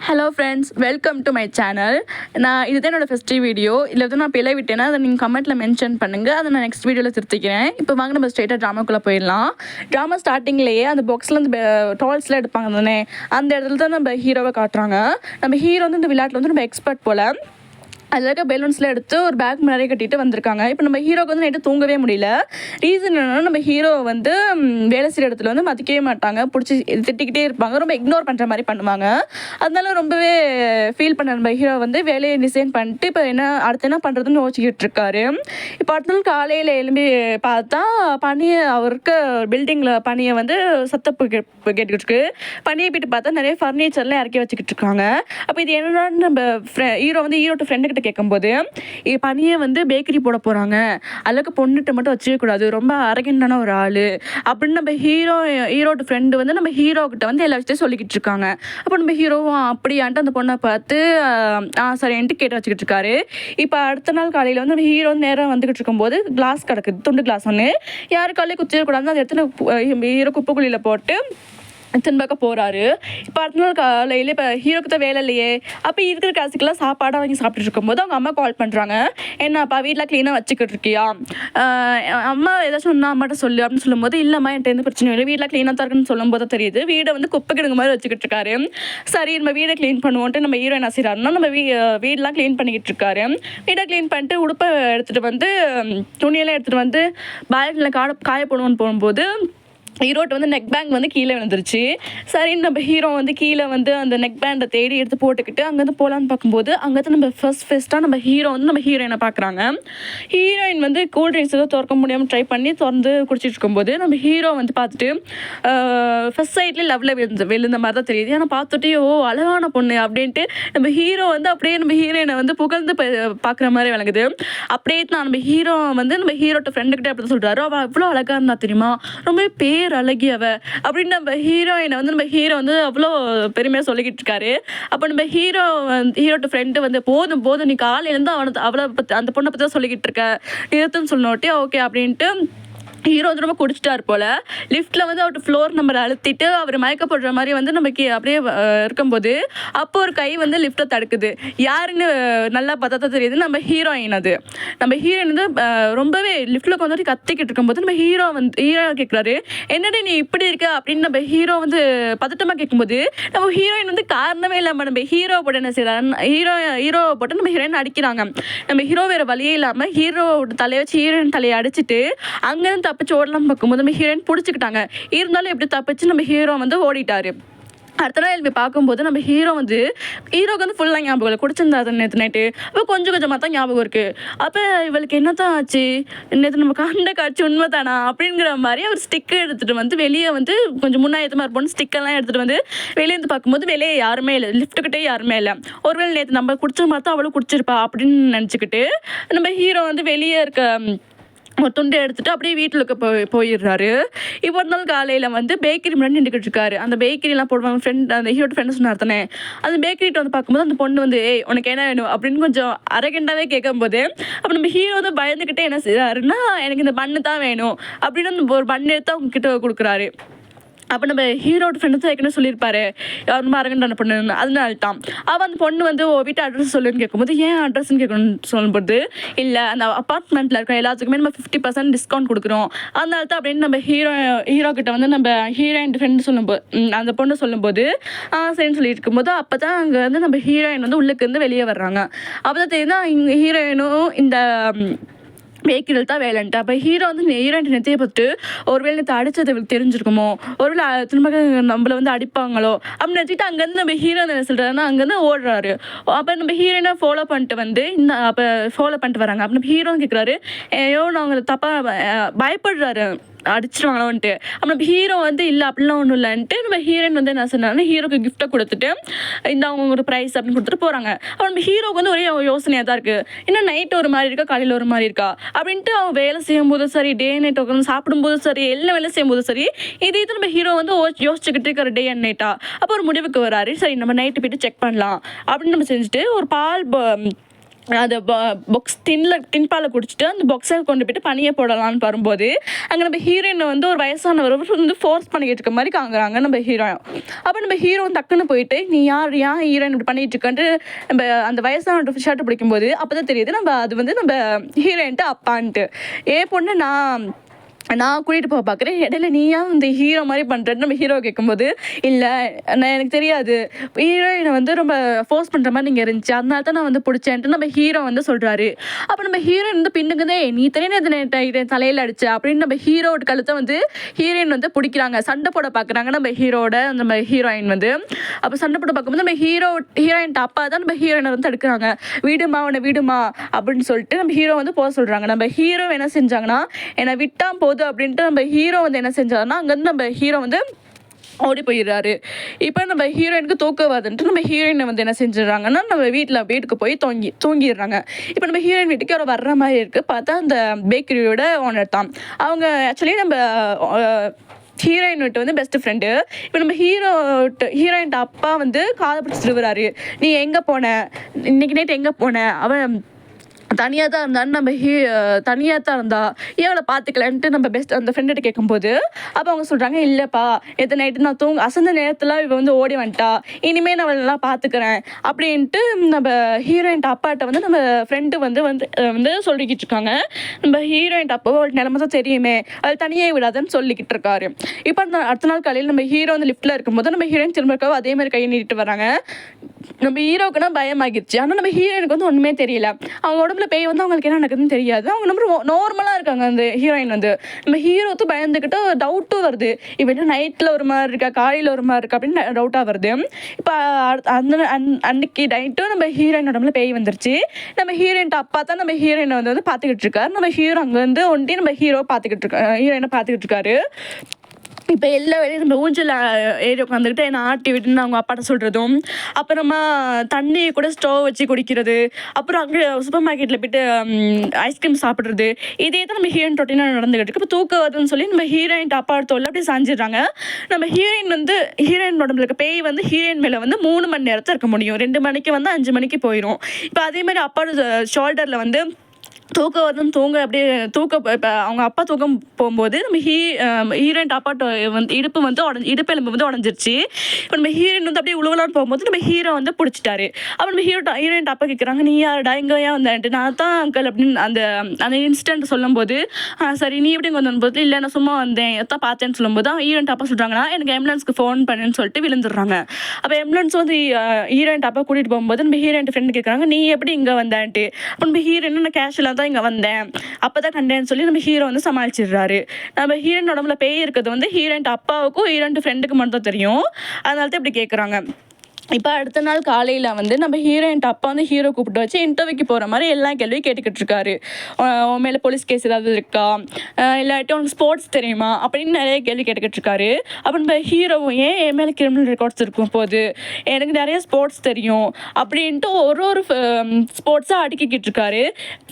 Hello friends, welcome to my channel. இதுதான் என்னோடய first video. இல்லை வந்து நான் பிழை விட்டேன்னா அதை நீங்கள் கமெண்ட்டில் மென்ஷன் பண்ணுங்கள். அதை நான் நெக்ஸ்ட் வீடியோவில் திருத்திக்கிறேன். இப்போ வாங்க நம்ம ஸ்ட்ரெயிட்டாக ட்ராமாக்குள்ளே போயிடலாம். ட்ராமா ஸ்டார்டிங்லேயே அந்த பாக்ஸில் அந்த டால்ஸ்லாம் எடுப்பாங்க தானே, அந்த இடத்துல தான் நம்ம ஹீரோவை காட்டுறாங்க. நம்ம ஹீரோ வந்து இந்த விளையாட்டில் வந்து நம்ம எக்ஸ்பர்ட் போல். அதில் இருக்க பெலூன்ஸ்லாம் எடுத்து ஒரு பேக் நிறைய கட்டிட்டு வந்திருக்காங்க. இப்போ நம்ம ஹீரோக்கு வந்து நைட்டு தூங்கவே முடியல. ரீசன் என்னென்னா, நம்ம ஹீரோ வந்து வேலை செய்கிற இடத்துல வந்து மதிக்கவே மாட்டாங்க, பிடிச்சி திட்டிக்கிட்டே இருப்பாங்க, ரொம்ப இக்னோர் பண்ணுற மாதிரி பண்ணுவாங்க. அதனால ரொம்பவே ஃபீல் பண்ண நம்ம ஹீரோ வந்து வேலையை டிசைன் பண்ணிட்டு இப்போ அடுத்து என்ன பண்ணுறதுன்னு யோசிச்சுக்கிட்டு இருக்காரு. இப்போ அடுத்த நாள் காலையில் எழும்பி பார்த்தா பனியை அவருக்கு பில்டிங்கில் பனியை வந்து சத்தப்பு கேட்டுக்கிட்டு இருக்கு. பனியை போயிட்டு பார்த்தா நிறைய ஃபர்னிச்சர்லாம் இறக்கி வச்சுக்கிட்டு இருக்காங்க. அப்போ இது என்னன்னா, நம்ம ஹீரோ வந்து ஹீரோட்ட ஃப்ரெண்டுக்கிட்ட கேட்கும்போது, பனியை வந்து பேக்கரி போட போகிறாங்க, அதுக்கு பொண்ணுகிட்ட மட்டும் வச்சுக்கக்கூடாது, ரொம்ப அரகண்டான ஒரு ஆள் அப்படின்னு நம்ம ஹீரோட ஃப்ரெண்டு வந்து நம்ம ஹீரோக்கிட்ட வந்து எல்லா விஷயத்தையும் சொல்லிக்கிட்டு இருக்காங்க. அப்போ நம்ம ஹீரோவும் அப்படியான்ட்டு அந்த பொண்ணை பார்த்து சரின்ட்டு கேட்டு வச்சுக்கிட்டு இருக்காரு. இப்போ அடுத்த நாள் காலையில் வந்து நம்ம ஹீரோ வந்து நேரம் வந்துக்கிட்டு இருக்கும்போது கிளாஸ் கிடக்குது, துண்டு கிளாஸ் ஒன்று. யாரு காலையில் குச்சிடக்கூடாதுன்னு அந்த இடத்துல ஹீரோ குப்பைக்குழியில் போட்டு திரும்ப போகிறாரு. இப்போ அடுத்த நாள் காலையில் இப்போ ஹீரோக்கு தான் வேலை இல்லையே, அப்போ இருக்கிற காசுக்கெல்லாம் சாப்பாடாக வாங்கி சாப்பிட்டுட்டு இருக்கும்போது அவங்க அம்மா கால் பண்ணுறாங்க. என்னப்பா வீட்டில் க்ளீனாக வச்சுக்கிட்டு இருக்கியா, அம்மா ஏதாச்சும் ஒன்றா அம்மாட்ட சொல்லு அப்படின்னு சொல்லும்போது, இல்லைம்மா என்கிட்ட எந்த பிரச்சனையும் இல்லை, வீட்டில் க்ளீனாக தான் இருக்குன்னு சொல்லும்போது தான் தெரியுது வீடை வந்து குப்பை கிடங்கு மாதிரி வச்சுக்கிட்டு இருக்காரு. சரி நம்ம வீடை க்ளீன் பண்ணுவோன்ட்டு நம்ம ஹீரோ என்ன செய்கிறாருன்னா, நம்ம வீடெலாம் க்ளீன் பண்ணிக்கிட்டு இருக்காரு. வீடை க்ளீன் பண்ணிட்டு உடுப்பை எடுத்துகிட்டு வந்து துணியெல்லாம் எடுத்துகிட்டு வந்து பால்கனியில் காய போடுவோன்னு போகும்போது ஹீரோட்ட வந்து நெக் பேண்ட் வந்து கீழே விழுந்துருச்சு. சரின்னு நம்ம ஹீரோ வந்து கீழே வந்து அந்த நெக் பேண்டை தேடி எடுத்து போட்டுக்கிட்டு அங்கேருந்து போகலான்னு பார்க்கும்போது அங்கே தான் நம்ம ஃபஸ்ட்டாக நம்ம ஹீரோ வந்து நம்ம ஹீரோயினை பார்க்குறாங்க. ஹீரோயின் வந்து கூல் ட்ரிங்க்ஸ் ஏதோ திறக்க முடியாமல் ட்ரை பண்ணி திறந்து குடிச்சிட்டு இருக்கும்போது நம்ம ஹீரோ வந்து பார்த்துட்டு ஃபஸ்ட் சைட்லேயே லவ்வில் விழுந்த மாதிரி தான் தெரியுது. ஆனால் பார்த்துட்டு அழகான பொண்ணு அப்படின்ட்டு நம்ம ஹீரோ வந்து அப்படியே நம்ம ஹீரோயினை வந்து புகழ்ந்து பார்க்குற மாதிரி விளங்குது. அப்படியே தான் நம்ம ஹீரோ வந்து நம்ம ஹீரோட்ட ஃப்ரெண்டுக்கிட்டே அப்படி சொல்கிறாரு, அவள் அவ்வளோ அழகாக இருந்தா தெரியுமா, ரொம்ப அழகியவ அப்படின்னு நம்ம ஹீரோயினை வந்து நம்ம ஹீரோ வந்து அவ்வளோ பெருமையாக சொல்லிக்கிட்டு இருக்காரு. அப்போ நம்ம ஹீரோட்ட ஃப்ரெண்டு வந்து போதும் நீ காலையிலேருந்து அவளை பற்றி அந்த பொண்ணை பற்றி தான் சொல்லிக்கிட்டு இருக்க, நிறுத்துன்னு சொன்னோட்டே ஓகே அப்படின்ட்டு ஹீரோ வந்து ரொம்ப குடிச்சிட்டார் போல். லிஃப்ட்டில் வந்து அவர்கிட்ட ஃப்ளோர் நம்பர் அழுத்திட்டு அவர் மயக்கப்படுற மாதிரி வந்து நமக்கு அப்படியே இருக்கும்போது அப்போ ஒரு கை வந்து லிஃப்ட்டை தடுக்குது. யாருன்னு நல்லா பார்த்தா தான் தெரியுது, நம்ம ஹீரோயின். அது நம்ம ஹீரோயின் வந்து ரொம்பவே லிஃப்ட்டில் வந்துட்டு கத்திக்கிட்டு இருக்கும்போது நம்ம ஹீரோ கேட்குறாரு, என்னடி நீ இப்படி இருக்க அப்படின்னு நம்ம ஹீரோ வந்து பதட்டமாக கேட்கும்போது நம்ம ஹீரோயின் வந்து காரணமே இல்லாமல் நம்ம ஹீரோ போட்டு என்ன செய்கிறாங்க, ஹீரோ போட்டு நம்ம ஹீரோயின் அடிக்கிறாங்க. நம்ம ஹீரோ வேறு வழியே இல்லாமல் ஹீரோட தலையை வச்சு ஹீரோயின் தலையை அடிச்சுட்டு அங்கேருந்து தப்பிச்சு ஓடலாம் பார்க்கும்போது நம்ம ஹீரோயின் பிடிச்சிக்கிட்டாங்க. இருந்தாலும் எப்படி தப்பிச்சு நம்ம ஹீரோ வந்து ஓடிட்டாரு. அடுத்த நாள் எழுப்பி பார்க்கும்போது நம்ம ஹீரோக்கு வந்து ஃபுல்லாக ஞாபகம் இல்லை, குடிச்சிருந்தா நேற்று நைட்டு. அப்போ கொஞ்சம் கொஞ்சமாக தான் ஞாபகம் இருக்குது. அப்போ இவளுக்கு என்ன தான் ஆச்சு, நேற்று நம்ம கண்ட காட்சி உண்மை தானா அப்படிங்கிற மாதிரி அவர் ஸ்டிக்கை எடுத்துகிட்டு வந்து வெளியே வந்து கொஞ்சம் முன்னாயத்தமாக இருப்போம் ஸ்டிக்கெல்லாம் எடுத்துகிட்டு வந்து வெளியே வந்து பார்க்கும்போது வெளியே யாருமே இல்லை, லிஃப்ட்டுக்கிட்டே யாருமே இல்லை. ஒருவேளை நேற்று நம்ம குடிச்ச மாதிரி தான் அவளும் குடிச்சிருப்பா அப்படின்னு நினச்சிக்கிட்டு நம்ம ஹீரோ வந்து வெளியே இருக்க ஒரு துண்டை எடுத்துகிட்டு அப்படியே வீட்டிலுக்கு போயிடுறாரு. இப்போ ஒரு நாள் காலையில் வந்து பேக்கரி முன்னாடி நின்றுக்கிட்டு இருக்காரு. அந்த பேக்கரிலாம் போடுவாங்க அந்த ஹீரோட ஃப்ரெண்டு சொன்னார் தானே, அந்த பேக்கரிகிட்ட வந்து பார்க்கும்போது அந்த பொண்ணு வந்து உனக்கு என்ன வேணும் அப்படின்னு கொஞ்சம் அரகண்டாகவே கேட்கும்போது அப்போ நம்ம ஹீரோ வந்து பயந்துக்கிட்டே என்ன செய்கிறாருன்னா, எனக்கு இந்த பண்ணு தான் வேணும் அப்படின்னு ஒரு பண்ணு எடுத்து அவங்க கிட்ட கொடுக்குறாரு. அப்போ நம்ம ஹீரோட ஃப்ரெண்டு தான் ஏற்கனவே சொல்லியிருப்பாரு ரொம்ப அரகண்டான பொண்ணு, அதனால தான் அவள் அந்த பொண்ணு வந்து வீட்டு அட்ரஸ் சொல்லுன்னு கேட்கும்போது ஏன் அட்ரஸ்ன்னு கேட்கணும்னு சொல்லும்போது, இல்லை அந்த அப்பார்ட்மெண்ட்டில் இருக்கிற எல்லாத்துக்குமே நம்ம 50% டிஸ்கவுண்ட் கொடுக்குறோம், அதனால தான் அப்படின்னு நம்ம ஹீரோ கிட்ட வந்து நம்ம ஹீரோயின் ஃப்ரெண்டு சொல்லும்போது அந்த பொண்ணு சொல்லும்போது சரின்னு சொல்லிட்டு இருக்கும்போது அப்போ தான் அங்கே வந்து நம்ம ஹீரோயின் வந்து உள்ளுக்கு இருந்து வெளியே வர்றாங்க. அப்போ தான் தெரியுது இங்கே ஹீரோயினும் இந்த பேக்கரியில் தான் வேலைன்ட்டு. அப்போ ஹீரோ வந்து ஹீரோயின் நெத்தியை பார்த்துட்டு ஒருவேளை நேற்று அடித்தது இவளுக்கு தெரிஞ்சிருக்குமோ, ஒருவேளை திரும்ப நம்மளை வந்து அடிப்பாங்களோ அப்படின்னு நினச்சிட்டு அங்கேருந்து நம்ம ஹீரோ என்ன சொல்கிறாருன்னா அங்கேருந்து ஓடுறாரு. அப்போ நம்ம ஹீரோயினை ஃபாலோ பண்ணிட்டு வந்து அப்போ ஃபாலோ பண்ணிட்டு வராங்க. அப்போ நம்ம ஹீரோன்னு கேட்குறாரு, ஐயோ நாங்கள் தப்பாக பயப்படுறாரு அடிச்சிருவாங்களோன்ட்டு. அப்போ நம்ம ஹீரோ வந்து இல்லை அப்படிலாம் ஒன்றும் இல்லைன்ட்டு நம்ம ஹீரோயின் வந்து என்ன சொன்னாங்கன்னா ஹீரோக்கு கிஃப்ட்டை கொடுத்துட்டு இந்த அவங்க ஒரு ப்ரைஸ் அப்படின்னு கொடுத்துட்டு போகிறாங்க. அப்போ நம்ம ஹீரோக்கு வந்து ஒரே யோசனையாக தான் இருக்குது, இன்னும் நைட்டு ஒரு மாதிரி இருக்கா காலையில் ஒரு மாதிரி இருக்கா அப்படின்ட்டு அவன் வேலை செய்யும்போதும் சரி, டே நைட் உட்காந்து சாப்பிடும்போதும் சரி, எல்லாம் வேலை செய்யும்போதும் சரி, இது நம்ம ஹீரோ வந்து யோசிச்சுக்கிட்டு இருக்கிற டே அண்ட் நைட்டா. அப்போ ஒரு முடிவுக்கு வராரு, சரி நம்ம நைட்டு போய்ட்டு செக் பண்ணலாம் அப்படின்னு நம்ம செஞ்சுட்டு ஒரு அந்த பாக்ஸ் டின்பாலை குடிச்சிட்டு அந்த பாக்ஸை கொண்டு போய்ட்டு பனியை போடலான்னு வரும்போது அங்கே நம்ம ஹீரோயினை வந்து ஒரு வயசானவர் வந்து ஃபோர்ஸ் பண்ணிக்கிட்டு இருக்க மாதிரி காங்குறாங்க நம்ம ஹீரோ. அப்போ நம்ம ஹீரோ டக்குன்னு போயிட்டு நீ ஏன் ஹீரோயின் இப்படி பண்ணிட்டு இருக்கன்ட்டு நம்ம அந்த வயசான ஷர்ட் பிடிக்கும்போது அப்போ தான் தெரியுது நம்ம அது வந்து நம்ம ஹீரோயின்ட்டு அப்பான்ட்டு. பொண்ணு நான் கூட்டிகிட்டு போக பார்க்குறேன், இடையில நீயா இந்த ஹீரோ மாதிரி பண்ணுறேன்னு நம்ம ஹீரோ கேட்கும்போது இல்லை நான் எனக்கு தெரியாது, ஹீரோயினை வந்து ரொம்ப ஃபோர்ஸ் பண்ணுற மாதிரி நீங்கள் இருந்துச்சு, அதனால தான் நான் வந்து பிடிச்சேன்ட்டு நம்ம ஹீரோ வந்து சொல்கிறாரு. அப்போ நம்ம ஹீரோயின் வந்து பின்னுக்குதே நீ தெரியாது தலையில் அடிச்ச அப்படின்னு நம்ம ஹீரோட கழுத்தை வந்து ஹீரோயின் வந்து பிடிக்கிறாங்க, சண்டை போட பார்க்குறாங்க நம்ம நம்ம ஹீரோயின் வந்து. அப்போ சண்டை போட பார்க்கும்போது நம்ம ஹீரோயின் அப்பா தான் நம்ம ஹீரோயினை வந்து தடுக்கிறாங்க, வீடுமா உன்னை வீடுமா அப்படின்னு சொல்லிட்டு நம்ம ஹீரோ வந்து போக சொல்கிறாங்க. நம்ம ஹீரோ என்ன செஞ்சாங்கன்னா என்னை விட்டா போதும் அப்படின்ட்டு நம்ம ஹீரோ வந்து என்ன செஞ்சாருன்னா அங்கேருந்து நம்ம ஹீரோ வந்து ஓடி போயிடுறாரு. இப்போ நம்ம ஹீரோயினுக்கு தூக்கவாதுன்ட்டு நம்ம ஹீரோயினை வந்து என்ன செஞ்சிடறாங்கன்னா நம்ம வீட்டுக்கு போய் தூங்கிடுறாங்க. இப்போ நம்ம ஹீரோயின் வீட்டுக்கு அவர் வர்ற மாதிரி இருக்குது, பார்த்தா அந்த பேக்கரியோட ஓனர் தான். அவங்க ஆக்சுவலி நம்ம ஹீரோயின் விட்டு வந்து பெஸ்ட் ஃப்ரெண்டு. இப்போ நம்ம ஹீரோயின் அப்பா வந்து காதை பிடிச்சி திருவுறாரு, நீ எங்கே போன இன்னைக்கு நைட்டு எங்கே போன, அவன் தனியாக தான் இருந்தான்னு நம்ம தனியாக தான் இருந்தா ஏவளை பார்த்துக்கலன்ட்டு நம்ம அந்த ஃப்ரெண்ட்டு கேட்கும்போது அப்போ அவங்க சொல்கிறாங்க இல்லைப்பா எத்தனை நைட்டு நான் அசந்த நேரத்தில் இவ வந்து ஓடி வந்துட்டா, இனிமேல் நான் அவளெல்லாம் பார்த்துக்கிறேன் அப்படின்ட்டு நம்ம ஹீரோயின் அப்பாட்ட வந்து நம்ம ஃப்ரெண்டு வந்து வந்து வந்து சொல்லிக்கிட்டு இருக்காங்க. நம்ம ஹீரோயின் அப்போ அவள் நிலமை தான் தெரியுமே, அவள் தனியாக விடாதுன்னு சொல்லிக்கிட்டு இருக்காரு. இப்போ அடுத்த நாள் காலையில் நம்ம ஹீரோ வந்து லிஃப்ட்டில் இருக்கும்போது நம்ம ஹீரோயின் திரும்ப அதே மாதிரி கையை நீட்டிட்டு வராங்க. நம்ம ஹீரோக்குன்னா பயமாகிடுச்சு, ஆனால் நம்ம ஹீரோயினுக்கு வந்து ஒன்றுமே தெரியல, அவங்க உடம்புல பேய் வந்து அவங்களுக்கு என்ன நடக்குதுன்னு தெரியாது, அவங்க நம்ம நார்மலாக இருக்காங்க. அந்த ஹீரோயின் வந்து நம்ம ஹீரோத்து பயந்துக்கிட்டு டவுட்டும் வருது, இவன் நைட்டில் ஒரு மாதிரி இருக்கா காலையில் ஒரு மாதிரி இருக்கா அப்படின்னு டவுட்டாக வருது. இப்போ அன்னைக்கு நைட்டும் நம்ம ஹீரோயின் உடம்புல பேய் வந்துருச்சு. நம்ம ஹீரோயின் அப்பா தான் நம்ம ஹீரோயினை வந்து பார்த்துக்கிட்டு இருக்காரு. நம்ம ஹீரோ அங்கே வந்து ஒண்டி நம்ம ஹீரோயினை பார்த்துக்கிட்டு இருக்காரு. இப்போ எல்லா வேலையும் நம்ம ஊஞ்சல் ஏறி உட்காந்துக்கிட்டு என்னை ஆட்டி விட்டுன்னு அவங்க அப்பாட்ட சொல்கிறதும், அப்புறமா தண்ணியை கூட ஸ்டவ் வச்சு குடிக்கிறது, அப்புறம் அங்கே சூப்பர் மார்க்கெட்டில் போய்ட்டு ஐஸ்கிரீம் சாப்பிட்றது, இதே தான் நம்ம ஹீரோயின் ரொட்டீனாக நடந்துக்கிட்டு இருக்கு. இப்போ தூக்கம் வருதுன்னு சொல்லி நம்ம ஹீரோயின் அப்பா தோல்ல அப்படி சாஞ்சிடுறாங்க. நம்ம ஹீரோயின் உடம்புல இருக்க பேய் வந்து ஹீரோயின் மேலே வந்து 3 மணி நேரத்தில் இருக்க முடியும், 2 மணிக்கு வந்து 5 மணிக்கு போயிடும். இப்போ அதேமாதிரி அப்பாவோட ஷோல்டரில் வந்து தூக்கம் வருதுன்னு அப்படியே இப்போ அவங்க அப்பா தூக்கம் போகும்போது நம்ம ஹீரோயின் அப்பாட்ட வந்து இடுப்பு எலும்பு வந்து உடஞ்சிருச்சு. இப்போ நம்ம ஹீரோயின் வந்து அப்படியே உழுவலான்னு போகும்போது நம்ம ஹீரோ வந்து பிடிச்சிட்டாரு. அப்போ நம்ம ஹீரோயின் அப்பா கேட்குறாங்க நீ யாருடா இங்கே ஏன் வந்தேன்ட்டு, நான் தான் அங்கிள் அப்படின்னு அந்த இன்சிடென்ட் சொல்லும்போது சரி நீ எப்படி இங்கே வந்தபோது இல்லை நான் சும்மா வந்தேன் எத்தான் பார்த்தேன்னு சொல்லும்போது ஹீரோயின் அப்பா சொல்கிறாங்கன்னா எனக்கு ஆம்புலன்ஸ்க்கு ஃபோன் பண்ணுன்னு சொல்லிட்டு விழுந்துடுறாங்க. அப்போ ஆம்புலன்ஸ் வந்து ஹீரோயின் அப்பா கூட்டிகிட்டு போகும்போது நம்ம ஹீரோயின் ஃப்ரெண்டு கேட்குறாங்க நீ எப்படி இங்கே வந்தேன்ட்டு. அப்போ நம்ம ஹீரோயின் நான் கேஷுவலாக தான் இங்கே வந்தேன் அப்போதான் கண்டேன்னு சொல்லி நம்ம ஹீரோ வந்து சமாளிச்சிடுறாரு. நம்ம ஹீரோயின் உடம்புல பேய் இருக்கிறது வந்து ஹீரோயின் அப்பாவுக்கும் ஹீரோயின் ஃப்ரெண்டுக்கு மட்டும் தான் தெரியும், அதனால தான் இப்படி கேட்குறாங்க. இப்போ அடுத்த நாள் காலையில் வந்து நம்ம ஹீரோயின் அப்பா வந்து ஹீரோ கூப்பிட்டு வச்சு இன்டர்வியூக்கு போகிற மாதிரி எல்லா கேள்வியும் கேட்டுக்கிட்டு இருக்காரு. உன் மேலே போலீஸ் கேஸ் ஏதாவது இருக்கா, இல்லாட்டி உனக்கு ஸ்போர்ட்ஸ் தெரியுமா அப்படின்னு நிறைய கேள்வி கேட்டுக்கிட்டு இருக்காரு. அப்போ நம்ம ஹீரோவும் ஏன் என் மேலே கிரிமினல் ரெக்கார்ட்ஸ் இருக்கும் போது எனக்கு நிறைய ஸ்போர்ட்ஸ் தெரியும் அப்படின்ட்டு ஒரு ஸ்போர்ட்ஸாக அடுக்கிக்கிட்டு இருக்காரு.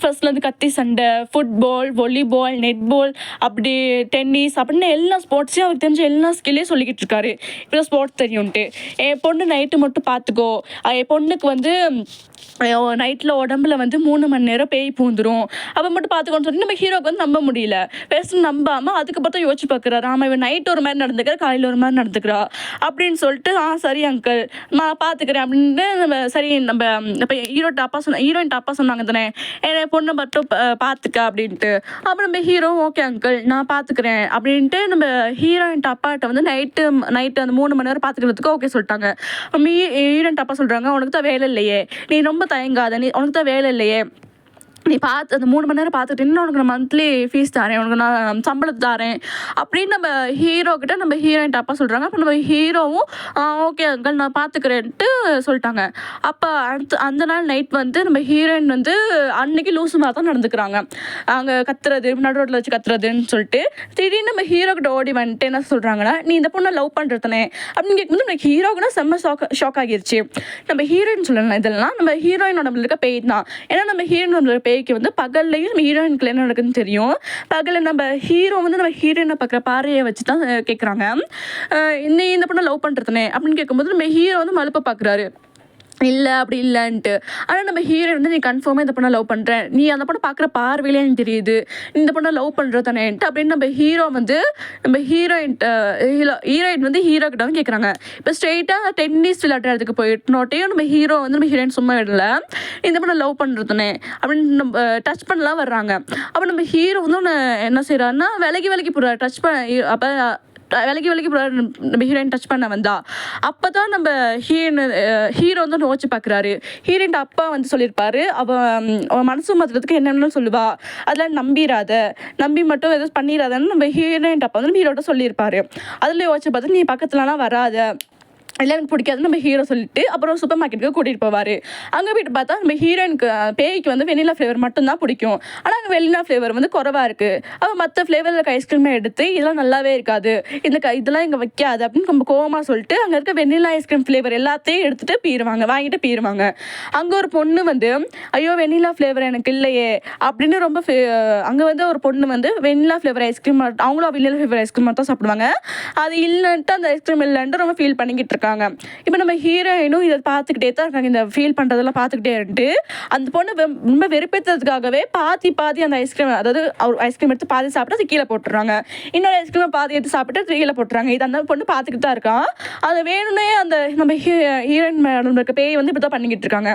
ஃபர்ஸ்ட்ல வந்து கத்தி சண்டை, ஃபுட்பால், வாலிபால், நெட்பால், அப்படி டென்னிஸ் அப்படின்னு எல்லா ஸ்போர்ட்ஸையும் அவருக்கு தெரிஞ்ச எல்லா ஸ்கில்லையும் சொல்லிக்கிட்டு இருக்காரு. இப்போ ஸ்போர்ட்ஸ் தெரியும்ட்டு என் பொண்ணு நைட்டு மட்டும் பார்த்துக்கோ, என் பொண்ணுக்கு வந்து நைட்டில் உடம்புல வந்து 3 மணி நேரம் பேய் பூந்துடும் அப்போ மட்டும் பார்த்துக்கோன்னு சொல்லி நம்ம ஹீரோக்கு வந்து நம்ப முடியல. பேச நம்பாமல் அதுக்கப்புறம் தான் யோசிச்சு பார்க்குறாரு, ஆமாம் இவன் நைட்டு ஒரு மாதிரி நடந்துக்கிறா காலையில் ஒரு மாதிரி நடந்துக்கிறா அப்படின்னு சொல்லிட்டு சரி அங்கிள் நான் பார்த்துக்கிறேன் அப்படின்ட்டு நம்ம இப்போ ஹீரோயின் அப்பா சொன்னாங்க தானே என் பொண்ணை மட்டும் பார்த்துக்க அப்படின்ட்டு. அப்புறம் நம்ம ஹீரோ ஓகே அங்கிள் நான் பார்த்துக்கிறேன் அப்படின்ட்டு நம்ம ஹீரோயின் அப்பாட்ட வந்து நைட்டு அந்த 3 மணி நேரம் பார்த்துக்கிறதுக்கு ஓகே சொல்லிட்டாங்க. ஹீரோயின் அப்பா சொல்கிறாங்க உனக்கு தான் வேலை இல்லையே, நீ ரொம்ப தயங்காத, உனக்கு தான் வேலை இல்லையே, நீ பார்த்து அந்த 3 மணி நேரம் பார்த்துக்கிட்டீங்கன்னா உனக்கு நான் மந்த்லி ஃபீஸ் தரேன், உனக்கு நான் சம்பளத்தை தரேன் அப்படின்னு நம்ம ஹீரோக்கிட்ட நம்ம ஹீரோயின் அப்பா சொல்கிறாங்க. அப்போ நம்ம ஹீரோவும் ஓகே அங்கிள் நான் பார்த்துக்கிறேன்ட்டு சொல்லிட்டாங்க. அப்போ அந்த நாள் நைட் வந்து நம்ம ஹீரோயின் வந்து அன்னைக்கு லூசு மாதிரி தான் நடந்துக்கிறாங்க, அங்கே கத்துறது நடு ரோட்டில் வச்சு கத்துறதுன்னு சொல்லிட்டு. திடீர்னு நம்ம ஹீரோக்கிட்ட ஓடி வந்துட்டு என்ன சொல்கிறாங்கன்னா நீ இந்த பொண்ணை லவ் பண்ணுறதுனே அப்படின்னு கேட்கும்போது நம்ம ஹீரோக்குன்னா செம்ம ஷாக் ஆகிருச்சு. நம்ம ஹீரோயின் சொல்லலாம் இதெல்லாம் நம்ம ஹீரோயினோட இருக்க பேய் தான், ஏன்னா நம்ம ஹீரோயினோட பேய்க்கு வந்து பகல்லையும் நம்ம ஹீரோயினுக்கு என்ன நடக்குதுன்னு தெரியும். பகலில் நம்ம ஹீரோ வந்து நம்ம ஹீரோயினை பார்க்குற பாறையை வச்சு தான் கேட்குறாங்க நீ இந்த பொண்ணை லவ் பண்ணுறதுனே அப்படின்னு கேட்கும்போது நம்ம ஹீரோ வந்து மழுப்ப பார்க்குறாரு. இல்லை அப்படி இல்லைன்ட்டு. ஆனால் நம்ம ஹீரோயின் வந்து நீ கன்ஃபார்மாக இந்த பொண்ணை லவ் பண்ணுறேன், நீ அந்த பொண்ணை பார்க்குற பார்வையிலே எனக்கு தெரியுது இந்த பொண்ணை லவ் பண்ணுற தானேன்ட்டு அப்படின்னு நம்ம ஹீரோ வந்து நம்ம ஹீரோயின் வந்து ஹீரோ கிட்ட வந்து கேட்குறாங்க. இப்போ ஸ்ட்ரெயிட்டாக டென்னிஸ் விளையாடுறதுக்கு போயிட்டோட்டையும் நம்ம ஹீரோ வந்து நம்ம ஹீரோயின் சும்மா விடல, இந்த பொண்ணை லவ் பண்ணுறது தானே அப்படின்னு நம்ம டச் பண்ணலாம் வர்றாங்க. அப்போ நம்ம ஹீரோ வந்து ஒன்று என்ன செய்கிறாருன்னா விலகி போடுறாரு. டச் பண்ண அப்போ விலகி போகிறாரு நம்ம ஹீரோயின் டச் பண்ண வந்தா. அப்போ தான் நம்ம ஹீரோ வந்து நோச்சு பார்க்குறாரு. ஹீரோயின் அப்பா வந்து சொல்லியிருப்பாரு, அவள் மனசு மாற்றுறதுக்கு என்னென்னு சொல்லுவா, அதெல்லாம் நம்பி மட்டும் எதுவும் பண்ணிடாதன்னு நம்ம ஹீரோயின் அப்பா வந்து நம்ம ஹீரோட்ட சொல்லியிருப்பாரு. அதில் யோசிச்சு பார்த்து நீ பக்கத்துலலாம் வராத, இல்லை எனக்கு பிடிக்காதுன்னு நம்ம ஹீரோ சொல்லிட்டு அப்புறம் சூப்பர் மார்க்கெட்டுக்கு கூட்டிகிட்டு போவார். அங்கே போய்ட்டு பார்த்தா நம்ம ஹீரோயினுக்கு பேய்க்கு வந்து வெனிலா ஃப்ளேவர் மட்டும்தான் பிடிக்கும். ஆனால் அங்கே வெனிலா ஃப்ளேவர் வந்து குறவாக இருக்குது. அவள் மற்ற ஃப்ளேவரில் இருக்க ஐஸ்கிரீமே எடுத்து இதெல்லாம் நல்லாவே இருக்காது, இதெல்லாம் இங்கே வைக்காது அப்படின்னு ரொம்ப கோவமாக சொல்லிட்டு அங்கே இருக்க வெனிலா ஐஸ்கிரீம் ஃப்ளேவர் எல்லாத்தையும் வாங்கிட்டு போயிடுவாங்க. அங்கே ஒரு பொண்ணு வந்து ஐயோ வெனிலா ஃப்ளேவர் எனக்கு இல்லையே அப்படின்னு ரொம்ப அங்கே வந்து ஒரு பொண்ணு வந்து வெனிலா ஃப்ளேவர் ஐஸ்கிரீம் அவங்களும் வெனிலா ஃப்ளேவர் ஐஸ்கிரீம் மட்டும் சாப்பிடுவாங்க. அது இல்லைன்ட்டு அந்த ஐஸ்கிரீம் இல்லைன்ட்டு ரொம்ப ஃபீல் பண்ணிக்கிட்டு இருக்காங்க. இப்போ நம்ம ஹீரோயினும் இதை பார்த்துக்கிட்டே தான் இருக்காங்க, இந்த ஃபீல் பண்ணுறதெல்லாம் பார்த்துக்கிட்டே இருந்துட்டு அந்த பொண்ணு ரொம்ப வெறுப்பேற்றதுக்காகவே பாதி அந்த ஐஸ்கிரீம், அதாவது ஐஸ்கிரீம் எடுத்து பாதி சாப்பிட்டு அது கீழே போட்டுறாங்க, இன்னொரு ஐஸ்கிரீமை பாதி எடுத்து சாப்பிட்டு கீழே போட்டுறாங்க. இது அந்த பொண்ணு பார்த்துக்கிட்டு தான் இருக்கான். அதை வேணும்னே அந்த நம்ம ஹீரோயின் மேடம் இருக்க பேய் வந்து இப்படி தான் பண்ணிக்கிட்டு இருக்காங்க.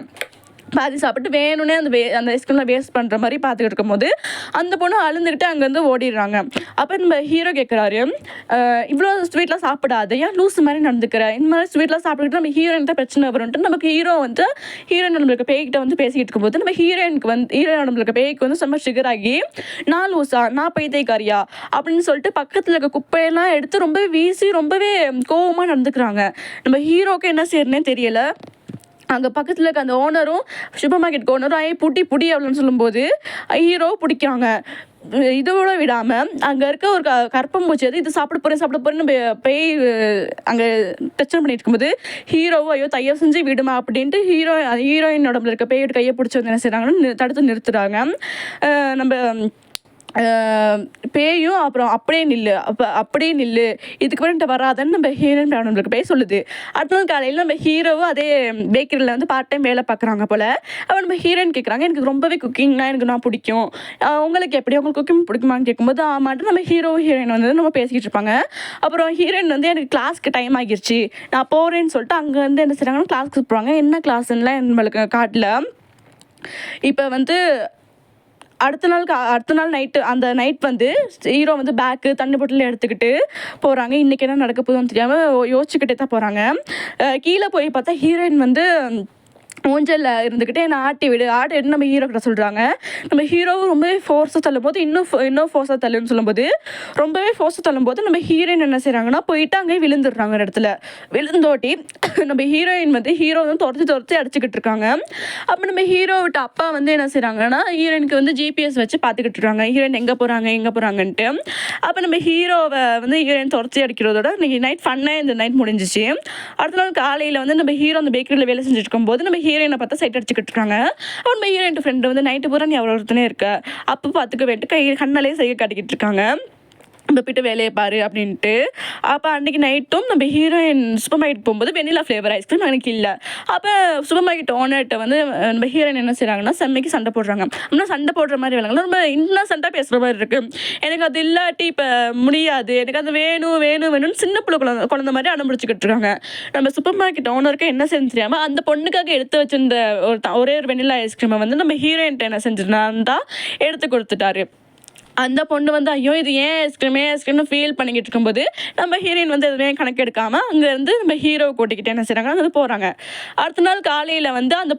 பாதி சாப்பிட்டு வேணும்னே அந்த ஐஸ்கிரீமில் வேஸ்ட் பண்ணுற மாதிரி பார்த்துக்கிட்டு இருக்கும்போது அந்த பொண்ணு அழுந்துக்கிட்டு அங்கேருந்து ஓடிடுறாங்க. அப்போ நம்ம ஹீரோ கேட்குறாரு, இவ்வளோ ஸ்வீட்லாம் சாப்பிடாது, ஏன் லூஸ் மாதிரி நடந்துக்கிற, இந்த மாதிரி ஸ்வீட்லாம் சாப்பிட்டுக்கிட்டு நம்ம ஹீரோயின் தான் பிரச்சனை வரும்ன்ட்டு நமக்கு ஹீரோயின் நம்மளுக்கு பேய்கிட்ட வந்து பேசிக்கிட்டு இருக்கும்போது நம்ம ஹீரோயின் நம்மளுக்கு பேய்க்கு வந்து செம்ம ஷுகர் ஆகி நான் லூஸா, நான் பைத்தியக்காரியா அப்படின்னு சொல்லிட்டு பக்கத்தில் இருக்க குப்பையெல்லாம் எடுத்து ரொம்ப வீசி ரொம்பவே கோவமாக நடந்துக்கிறாங்க. நம்ம ஹீரோக்கு என்ன செய்யறதுனே தெரியலை. அங்கே பக்கத்தில் இருக்க அந்த ஓனரும் சூப்பர் மார்க்கெட் ஓனரும் புடி அப்படின்னு சொல்லும்போது ஹீரோ பிடிக்கிறாங்க. இதோட விடாமல் அங்கே இருக்க ஒரு கற்பம்பூச்சி அது இது சாப்பிட போகிறேன் நம்ம பேய் அங்கே பிரச்சனை பண்ணிட்டு இருக்கும்போது ஹீரோவும் ஐயோ தயவு செஞ்சு விடுமா அப்படின்ட்டு ஹீரோயின் உடம்புல இருக்க பேயோட கையை பிடிச்சி வந்து என்ன செய்கிறாங்கன்னு தடுத்து நிறுத்துறாங்க. நம்ம பேயும் அப்புறம் அப்படியே நில்லு இதுக்கு என்கிட்ட வராதன்னு நம்ம ஹீரோயின் நம்மளுக்கு பேய் சொல்லுது. அடுத்த நாள் காலையில் நம்ம ஹீரோவும் அதே பேக்கரியில் வந்து பார்ட் டைம் வேலை பார்க்குறாங்க போல். அப்போ நம்ம ஹீரோயின் கேட்குறாங்க, எனக்கு ரொம்பவே குக்கிங்னா நான் பிடிக்கும், உங்களுக்கு உங்களுக்கு குக்கிங் பிடிக்குமான்னு கேட்கும்போது ஆமாட்டு நம்ம ஹீரோயின் வந்து நம்ம பேசிக்கிட்டு இருப்பாங்க. அப்புறம் ஹீரோயின் வந்து எனக்கு கிளாஸ்க்கு டைம் ஆகிடுச்சு நான் போகிறேன்னு சொல்லிட்டு அங்கே வந்து என்ன செய்கிறாங்கன்னா கிளாஸ்க்கு போகிறாங்க. என்ன கிளாஸ்லாம் நம்மளுக்கு காட்டல. இப்போ வந்து அடுத்த நாள் அந்த நைட் வந்து ஹீரோ வந்து பேக்கு தண்ணி பாட்டில் எடுத்துக்கிட்டு போகிறாங்க. இன்றைக்கி என்ன நடக்க போகுதுன்னு தெரியாமல் யோசிச்சுக்கிட்டே தான் போகிறாங்க. கீழே போய் பார்த்தா ஹீரோயின் வந்து ஊஞ்சலில் இருந்துக்கிட்டே என்னை ஆட்டி விடு நம்ம ஹீரோ கிட்ட சொல்கிறாங்க. நம்ம ஹீரோவும் ரொம்பவே ஃபோர்ஸாக தள்ளும்போது இன்னும் ஃபோர்ஸாக தள்ளுன்னு சொல்லும்போது ரொம்பவே ஃபோர்ஸாக தள்ளும்போது நம்ம ஹீரோயின் என்ன செய்கிறாங்கன்னா போயிட்டு அங்கேயே விழுந்துடுறாங்க. ஒரு இடத்துல விழுந்தோட்டி நம்ம ஹீரோயின் வந்து ஹீரோ வந்து துரத்தி அடிச்சுக்கிட்டு இருக்காங்க. அப்போ நம்ம ஹீரோவிட்ட அப்பா வந்து என்ன செய்கிறாங்கன்னா ஹீரோயினுக்கு வந்து ஜிபிஎஸ் வச்சு பார்த்துக்கிட்டு இருக்காங்க, ஹீரோயின் எங்கே போகிறாங்கன்ட்டு. அப்போ நம்ம ஹீரோவை வந்து ஹீரோயின் துரத்தி அடிக்கிறதோட இன்றைக்கி நைட் ஃபன்னாக இந்த நைட் முடிஞ்சிச்சு. அடுத்த நாள் காலையில் வந்து நம்ம ஹீரோ அந்த பேக்கரியில் வேலை செஞ்சுட்டு இருக்கும்போது நம்ம ஹீரோயினை பார்த்தா சைட் அடிச்சுக்கிட்டு இருக்காங்க. அவன் நம்ம ஹீரோயின் ஃப்ரெண்டு வந்து நைட்டு பூரா நீ அவ்வளோ ஒருத்தனே இருக்க, அப்போ பார்த்துக்க வேண்டிட்டு கண்ணாலே செய்ய காட்டிக்கிட்டு இருக்காங்க, நம்ம போய்ட்டு வேலையை பாரு அப்படின்ட்டு. அப்போ அன்றைக்கி நைட்டும் நம்ம ஹீரோயின் சூப்பர் மார்க்கெட் போகும்போது வெனிலா ஃப்ளேவர் ஐஸ்கிரீம் எனக்கு இல்லை. அப்போ சூப்பர் மார்க்கெட் ஓனர்கிட்ட வந்து நம்ம ஹீரோயின் என்ன செய்கிறாங்கன்னா செம்மைக்கு சண்டை போடுறாங்க. அப்படின்னா சண்டை போடுற மாதிரி வேலைங்க ரொம்ப இன்னசென்ட்டாக பேசுகிற மாதிரி இருக்குது. எனக்கு அது இல்லாட்டி இப்போ முடியாது, எனக்கு அது வேணும்னு சின்ன குழந்தை மாதிரி அனுப்பிச்சிக்கிட்டு இருக்காங்க. நம்ம சூப்பர் மார்க்கெட் ஓனருக்கு என்ன செஞ்சு தெரியாமல் அந்த பொண்ணுக்காக எடுத்து வச்சிருந்த ஒரே ஒரு வெனிலா ஐஸ்கிரீமை வந்து நம்ம ஹீரோயின்ட்ட என்ன செஞ்சுருந்தா எடுத்து கொடுத்துட்டாரு. அந்த பொண்ணு வந்து ஐயோ இது ஏன் ஐஸ்கிரீம்னு ஃபீல் பண்ணிக்கிட்டு இருக்கும்போது நம்ம ஹீரோயின் வந்து எதுவுமே கணக்கு எடுக்காமல் அங்கேருந்து நம்ம ஹீரோவை கூட்டிக்கிட்டு என்ன செய்கிறாங்க அங்கே போகிறாங்க. அடுத்த நாள் காலையில் வந்து அந்த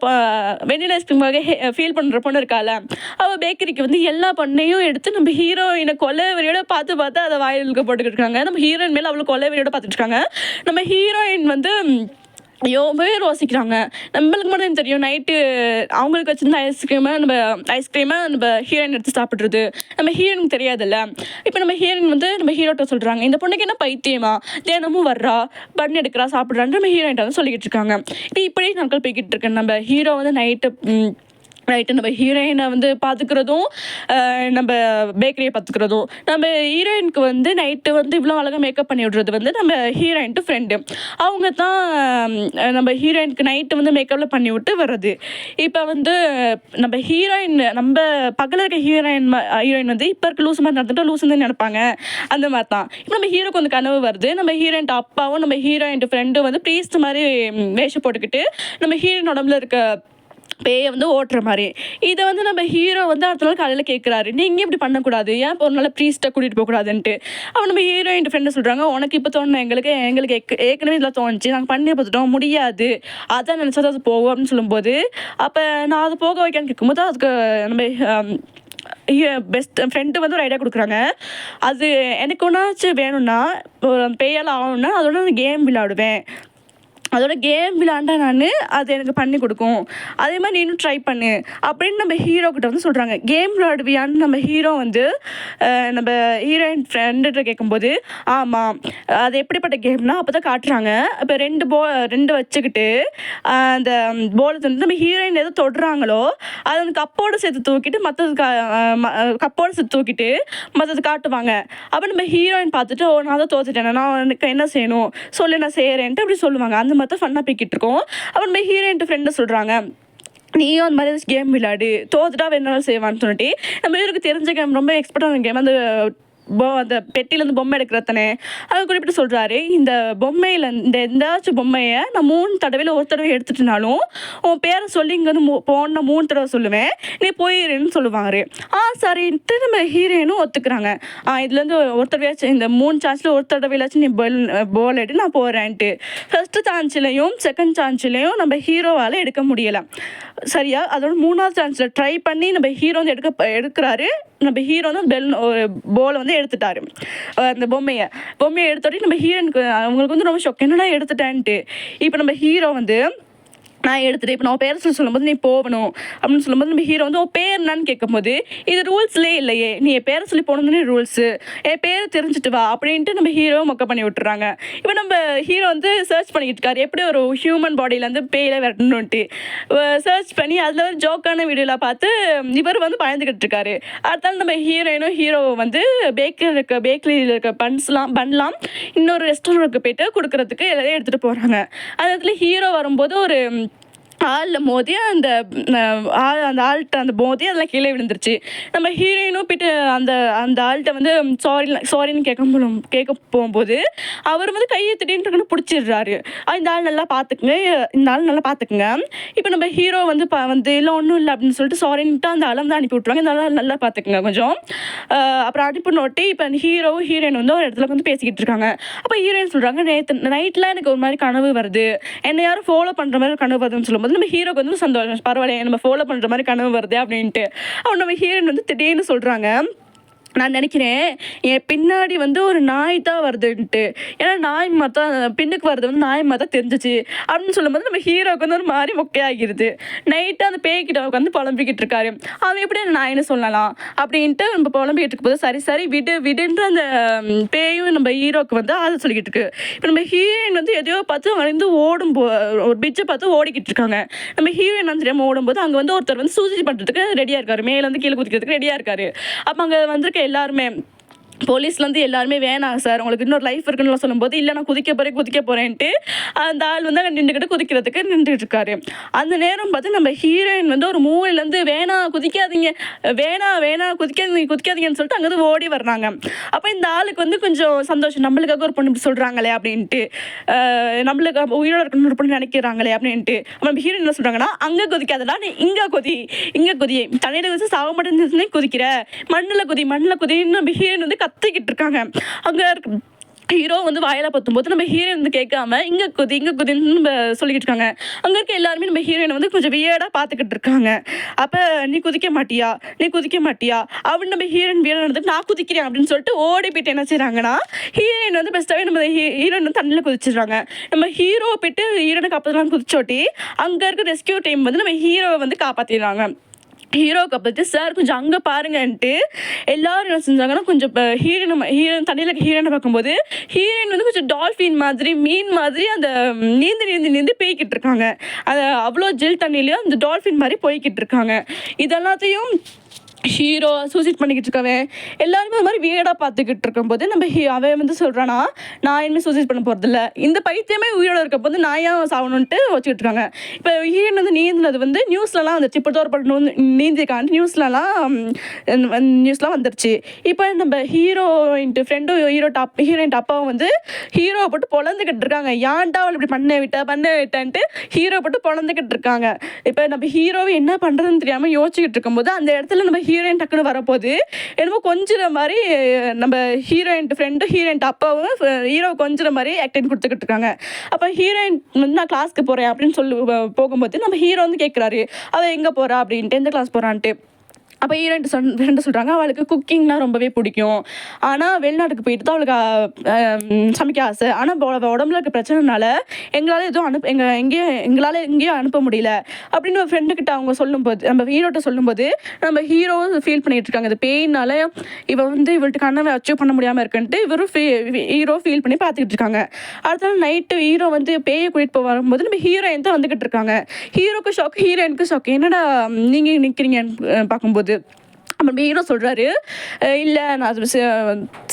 வெனிலா ஐஸ்கிரீமாக ஃபீல் பண்ணுற பொண்ணு இருக்கால, அவள் பேக்கரிக்கு வந்து எல்லா பொண்ணையும் எடுத்து நம்ம ஹீரோயினை கொலைவெறியோட பார்த்து அதை வாயிலுக்கு போட்டுக்கிட்டு இருக்காங்க. நம்ம ஹீரோயின் மேலே அவ்வளோ கொலைவெறியோட பார்த்துட்டு இருக்காங்க. நம்ம ஹீரோயின் வந்து ரொம்பவே யோசிக்கிறாங்க. நம்மளுக்கு மட்டும் தெரியும் நைட்டு அவங்களுக்கு வச்சுருந்த ஐஸ்கிரீமை நம்ம ஹீரோயின் எடுத்து சாப்பிட்றது நம்ம ஹீரோயினுக்கு தெரியாதுல்ல. இப்போ நம்ம ஹீரோயின் வந்து நம்ம ஹீரோட்ட சொல்கிறாங்க, இந்த பொண்ணுக்கு என்ன பைத்தியமா, தினமும் வர்றா பண்ணி எடுக்கிறா சாப்பிட்றான்னு நம்ம ஹீரோயின்ட்ட வந்து சொல்லிக்கிட்டு இருக்காங்க. இப்படி நாட்கள் போய்கிட்டு இருக்கேன். நம்ம ஹீரோ வந்து நைட்டு ரைட்டு. நம்ம ஹீரோயினை வந்து பார்த்துக்கிறதும் நம்ம பேக்கரியை பார்த்துக்கிறதும். நம்ம ஹீரோயினுக்கு வந்து நைட்டு வந்து இவ்வளோ அழகாக மேக்கப் பண்ணி விடுறது வந்து நம்ம ஹீரோயின்ட்டு ஃப்ரெண்டு. அவங்க தான் நம்ம ஹீரோயினுக்கு நைட்டு வந்து மேக்கப்பில் பண்ணி விட்டு வர்றது. இப்போ வந்து நம்ம ஹீரோயின் நம்ம பகலில் இருக்க ஹீரோயின் வந்து இப்போ இருக்க லூசு மாதிரி நடந்துட்டு லூசுன்னு நினைப்பாங்க. அந்த மாதிரி தான் இப்போ நம்ம ஹீரோக்கு வந்து கனவு வருது. நம்ம ஹீரோயின்ட்டு அப்பாவும் நம்ம ஹீரோயின்ட்டு ஃப்ரெண்டும் வந்து ப்ரீஸ்ட் மாதிரி வேஷம் போட்டுக்கிட்டு நம்ம ஹீரோயின் உடம்புல இருக்க பேயை வந்து ஓட்டுற மாதிரி. இதை வந்து நம்ம ஹீரோ வந்து அடுத்த நாள் காலையில் கேட்குறாரு, நீங்கள் இப்படி பண்ணக்கூடாது, ஏன் இப்போ ஒரு நாள் ப்ரீஸ்ட்டை கூட்டிகிட்டு போகக்கூடாதுன்ட்டு. அவன் நம்ம ஹீரோயின் ஃப்ரெண்டு சொல்கிறாங்க, உனக்கு இப்போ தோணும், எங்களுக்கு ஏற்கனவே இதெல்லாம் தோணுச்சு, நாங்கள் பண்ணி பார்த்துட்டோம், முடியாது, அதான் நினச்சா அது போகும் அப்படின்னு சொல்லும்போது, அப்போ நான் அதை போக வைக்கான்னு கேட்கும்போது அதுக்கு நம்ம பெஸ்ட் ஃப்ரெண்டு வந்து ஒரு ஐடியா கொடுக்குறாங்க. அது எனக்கு ஒன்றாச்சும் வேணும்னா ஒரு பேயால் ஆகணும்னா அதோட நான் கேம் விளையாடுவேன், அதோட கேம் விளையாண்டா நான் அது எனக்கு பண்ணி கொடுக்கும், அதே மாதிரி நீனும் ட்ரை பண்ணு அப்படின்னு நம்ம ஹீரோக்கிட்ட வந்து சொல்கிறாங்க. கேம் விளையாடுவியான்னு நம்ம ஹீரோ வந்து நம்ம ஹீரோயின் ஃப்ரெண்டுகிட்ட கேட்கும்போது, ஆமாம் அது எப்படிப்பட்ட கேம்னா அப்போ தான் காட்டுறாங்க. இப்போ ரெண்டு வச்சுக்கிட்டு அந்த போலை வந்து நம்ம ஹீரோயின் எதோ தொடுறாங்களோ அதை அந்த கப்போடு சேர்த்து தூக்கிட்டு கப்போடு சேர்த்து தூக்கிட்டு மற்றது காட்டுவாங்க. அப்போ நம்ம ஹீரோயின் பார்த்துட்டு, ஓ நான் தான் தோத்துட்டேன், நான் எனக்கு என்ன செய்யணும் சொல்லி நான் செய்கிறேன்ட்டு அப்படி சொல்லுவாங்க. அந்த மாதிரி தான் ஃபன்னாக போய்கிட்டு இருக்கோம். அப்போ நம்ம ஹீரோயின்ட்டு ஃப்ரெண்டு சொல்கிறாங்க, நீயும் அந்த மாதிரி கேம் விளையாடு, தோத்துட்டா வேணாலும் செய்வான்னு சொல்லிட்டு நம்ம ஹீரோக்கு தெரிஞ்ச கேம், ரொம்ப எக்ஸ்பர்ட்டான கேம், அந்த பெட்டிலேருந்து பொம்மை எடுக்கிறத்தனே அதை குறிப்பிட்டு சொல்கிறாரு. இந்த பொம்மையில் எந்தாச்சும் பொம்மையை நான் 3 தடவையில் ஒரு தடவை எடுத்துட்டுனாலும் உன் பேரை சொல்லி இங்கே வந்து போன 3 தடவை சொல்லுவேன், நீ போயிடுன்னு சொல்லுவார். சரின்ட்டு நம்ம ஹீரோயினும் ஒத்துக்கிறாங்க. இதுலேருந்து ஒரு தடவையாச்சும் இந்த 3 சான்ஸில் ஒரு தடவையாச்சும் நீ போல் எடுத்து நான் போகிறேன்ட்டு. ஃபஸ்ட்டு சான்ஸ்லேயும் செகண்ட் சான்ஸ்லேயும் நம்ம ஹீரோவால் எடுக்க முடியலை. சரியா, அதோட 3ஆவது சான்ஸில் ட்ரை பண்ணி நம்ம ஹீரோ வந்து எடுக்கிறாரு. நம்ம ஹீரோ வந்து போலை வந்து எடுத்துட்டாரு. அந்த பொம்மையை எடுத்தோடனே நம்ம ஹீரோனுக்கு அவங்களுக்கு வந்து ரொம்ப ஷாக், என்னடா எடுத்துட்டேன்ட்டு. இப்போ நம்ம ஹீரோ வந்து நான் எடுத்துகிட்டு இப்போ நான் பேரை சொல்லும்போது நீ போகணும் அப்படின்னு சொல்லும்போது நம்ம ஹீரோ வந்து உன் பேர் என்னன்னு கேட்கும்போது, இது ரூல்ஸ்லேயே இல்லையே, நீ என் பேரை சொல்லி போகணுன்னு ரூல்ஸு, என் பேரை தெரிஞ்சுட்டு வா அப்படின்ட்டு நம்ம ஹீரோவை மொக்க பண்ணி விட்டுறாங்க. இப்போ நம்ம ஹீரோ வந்து சர்ச் பண்ணிக்கிட்டு இருக்காரு, எப்படி ஒரு ஹியூமன் பாடியிலேருந்து பேயில வரணுன்ட்டு சர்ச் பண்ணி அதில் ஒரு ஜோக்கான வீடியோவில் பார்த்து இவர் வந்து பயந்துக்கிட்டு இருக்காரு. அடுத்தாலும் நம்ம ஹீரோவை வந்து பேக்கரியில் இருக்க பன்லாம் இன்னொரு ரெஸ்டாரண்ட்டுக்கு போய்ட்டு கொடுக்குறதுக்கு எல்லாத்தையும் எடுத்துகிட்டு போகிறாங்க. அந்த இடத்துல ஹீரோ வரும்போது ஒரு ஆளில் மோதி அந்த ஆள்கிட்ட அந்த மோதி அதெல்லாம் கீழே விழுந்துருச்சு. நம்ம ஹீரோயினும் போய்ட்டு அந்த ஆள்கிட்ட வந்து சாரின்னு கேட்க போகும்போது அவர் வந்து கையை திடீர்னு பிடிச்சிடுறாரு. இந்த ஆள் நல்லா பார்த்துக்குங்க. இப்போ நம்ம ஹீரோ வந்து இல்லை ஒன்றும் இல்லை அப்படின்னு சொல்லிட்டு சாரின்ட்டு அந்த ஆளை வந்து அனுப்பி விட்ருவாங்க. இந்த ஆள் நல்லா பார்த்துக்குங்க கொஞ்சம். அப்புறம் அனுப்பி நோட்டி இப்போ ஹீரோவும் ஹீரோயின் வந்து ஒரு இடத்துல வந்து பேசிக்கிட்டு இருக்காங்க. அப்போ ஹீரோயின் சொல்கிறாங்க, நைட்டில் எனக்கு ஒரு மாதிரி கனவு வருது, என்னை யாரும் ஃபாலோ பண்ணுற மாதிரி கனவு வருதுன்னு சொல்லும்போது நம்ம ஹீரோக்கு வந்து சந்தோஷம், பரவாயில்ல நம்ம ஃபாலோ பண்ணுற மாதிரி கனவு வருது அப்படின்ட்டு. அவன் நம்ம ஹீரோயின் வந்து திடீர்னு சொல்கிறாங்க, நான் நினைக்கிறேன் என் பின்னாடி வந்து ஒரு நாய் தான் வருதுன்ட்டு, ஏன்னா நாய் மாதிரி தான் பின்னுக்கு வருது வந்து நாய் மாதிரி தான் தெரிஞ்சிச்சு அப்படின்னு சொல்லும்போது நம்ம ஹீரோவுக்கு வந்து ஒரு மாதிரி மொக்கையாகிடுது. நைட்டு அந்த பேய்கிட்ட வந்து புலம்பிக்கிட்டு இருக்காரு. அவன் எப்படி நாயின்னு சொல்லலாம் அப்படின்ட்டு நம்ம புலம்பிக்கிட்டு இருக்கும்போது சரி விடுன்ற அந்த பேயும் நம்ம ஹீரோவுக்கு வந்து அதை சொல்லிக்கிட்டு இருக்கு. இப்போ நம்ம ஹீரோயின் வந்து எதையோ பார்த்து வந்து ஒரு பிட்சை பார்த்து ஓடிக்கிட்டு இருக்காங்க. நம்ம ஹீரோயின் வந்து தெரியாமல் ஓடும்போது அங்கே வந்து ஒருத்தர் வந்து சூசைட் பண்ணுறதுக்கு ரெடியாக இருக்காரு, மேலே வந்து கீழே குதிக்கிறதுக்கு ரெடியாக இருக்காரு. அப்போ அங்கே வந்திருக்க எல்லாருமே போலீஸ்லேருந்து எல்லாருமே வேணாம் சார் உங்களுக்கு இன்னொரு லைஃப் இருக்குன்னு சொல்லும்போது, இல்லை நான் குதிக்க போகிறேன்ட்டு அந்த ஆள் வந்து அங்கே நின்றுக்கிட்டு குதிக்கிறதுக்கு நின்றுட்டு இருக்காரு. அந்த நேரம் பார்த்து நம்ம ஹீரோயின் வந்து ஒரு மூலையிலேருந்து வேணாம் குதிக்காதீங்கன்னு சொல்லிட்டு அங்கே வந்து ஓடி வர்றாங்க. அப்போ இந்த ஆளுக்கு வந்து கொஞ்சம் சந்தோஷம், நம்மளுக்காக ஒரு பொண்ணு இப்படி சொல்கிறாங்களே அப்படின்ட்டு, நம்மளுக்கு உயிரோட இருக்கணும்னு ஒரு பொண்ணு நினைக்கிறாங்களே அப்படின்ட்டு. நம்ம ஹீரோயின் என்ன சொல்கிறாங்கன்னா, அங்கே குதிக்காதடா, நீ இங்கே குதி தண்ணியில் வச்சு சாக மாட்டேன்னு குதிக்கிற, மண்ணில் குதின்னு நம்ம ஹீரோயின் வந்து கத்திக்கிட்டு இருக்காங்க. அங்கே ஹீரோ வந்து வாயில பத்தும்போது நம்ம ஹீரோயின் வந்து கேட்காம இங்கே குதின்னு நம்ம சொல்லிக்கிட்டு இருக்காங்க. அங்கே இருக்க எல்லாருமே நம்ம ஹீரோயினை வந்து கொஞ்சம் வியர்டாக பார்த்துக்கிட்டு இருக்காங்க. அப்போ நீ குதிக்க மாட்டியா அப்படின்னு நம்ம ஹீரோயின் நடந்துட்டு நான் குதிக்கிறேன் அப்படின்னு சொல்லிட்டு ஓடி போயிட்டு என்ன செய்கிறாங்கன்னா, ஹீரோயின் வந்து பெஸ்ட்டாகவே நம்ம ஹீரோயின் வந்து தண்ணியில் குதிச்சிடுறாங்க. நம்ம ஹீரோ போயிட்டு ஹீரோனை காப்பாற்றலாம் குதிச்சோட்டி அங்கே இருக்க ரெஸ்கியூ டீம் வந்து நம்ம ஹீரோவை வந்து காப்பாற்றிடுறாங்க. ஹீரோவுக்கு பற்றி சார் கொஞ்சம் அங்கே பாருங்கன்ட்டு எல்லோரும் என்ன செஞ்சாங்கன்னா கொஞ்சம் ஹீரோயின் தண்ணியில் இருக்க ஹீரோயினை பார்க்கும்போது ஹீரோயின் வந்து கொஞ்சம் டால்ஃபின் மாதிரி மீன் மாதிரி அந்த நீந்தி போய்கிட்டு இருக்காங்க. அதை அவ்வளோ ஜில் தண்ணியிலையும் அந்த டால்ஃபின் மாதிரி போய்கிட்டு இருக்காங்க. இதெல்லாத்தையும் ஹீரோ சூசைட் பண்ணிக்கிட்டு இருக்கவன் எல்லாருமே அது மாதிரி வீடாக பார்த்துக்கிட்டு இருக்கும்போது நம்ம அவன் வந்து சொல்கிறானா, நான் இனிமேல் சூசைட் பண்ண போகிறதில்ல, இந்த பைத்தியமே உயிரோட இருக்க போது நான் ஏன் சாகணுன்ட்டு வச்சுக்கிட்டு இருக்காங்க. இப்போ ஹீரோயின் வந்து நீந்தினது வந்து நியூஸ்லலாம் வந்துருச்சு. இப்போ ஒரு படம் நீந்திக்காண்டு நியூஸ்லாம் வந்துருச்சு. இப்போ நம்ம ஹீரோயின்ட்டு ஃப்ரெண்டும் ஹீரோயின் அப்பாவும் வந்து ஹீரோவை போட்டு பொழந்துக்கிட்டு இருக்காங்க. ஏன்டா அவள் இப்படி பண்ண விட்டான்ட்டு ஹீரோ போட்டு பொழந்துக்கிட்டு இருக்காங்க. இப்போ நம்ம ஹீரோவை என்ன பண்ணுறதுன்னு தெரியாமல் யோசிச்சுக்கிட்டு இருக்கும்போது அந்த இடத்துல நம்ம ஹீரோயின் டக்குன்னு வரப்போது என்னமோ கொஞ்சிற மாதிரி நம்ம ஹீரோயின் ஃப்ரெண்டும் ஹீரோயின் அப்பாவும் ஹீரோ கொஞ்சிற மாதிரி ஆக்டிங் கொடுத்துக்கிட்டு இருக்காங்க. அப்போ ஹீரோயின் வந்து நான் கிளாஸ்க்கு போகிறேன் அப்படின்னு போகும்போது நம்ம ஹீரோ வந்து கேட்குறாரு, அவள் எங்கே போகிறா அப்படின்ட்டு, எந்த கிளாஸ் போகிறான்ட்டு. அப்போ ஹீரோயின் ஃப்ரெண்டு சொல்கிறாங்க, அவளுக்கு குக்கிங்லாம் ரொம்பவே பிடிக்கும், ஆனால் வெளிநாட்டுக்கு போயிட்டு தான் அவளுக்கு சமைக்க ஆசை, ஆனால் உடம்புல இருக்க பிரச்சனைனால எங்களால் எதுவும் எங்களால் எங்கேயும் அனுப்ப முடியல அப்படின்னு ஒரு ஃப்ரெண்டுக்கிட்ட அவங்க சொல்லும்போது, நம்ம ஹீரோட்ட சொல்லும்போது நம்ம ஹீரோ ஃபீல் பண்ணிகிட்டு இருக்காங்க. இந்த பெயினால் இவள்கிட்ட கனவை அச்சீவ் பண்ண முடியாமல் இருக்குன்ட்டு ஹீரோ ஃபீல் பண்ணி பார்த்துக்கிட்டு இருக்காங்க. அடுத்த நாள் நைட்டு ஹீரோ வந்து பேயை கூட்டிகிட்டு வரும்போது நம்ம ஹீரோயின் தான் வந்துக்கிட்டு இருக்காங்க. ஹீரோக்கு ஷாக், ஹீரோயினுக்கு ஷாக், என்னடா நீங்கள் நிற்கிறீங்கன்னு பார்க்கும்போது அப்புறம் ஹீரோ சொல்கிறாரு, இல்லை நான்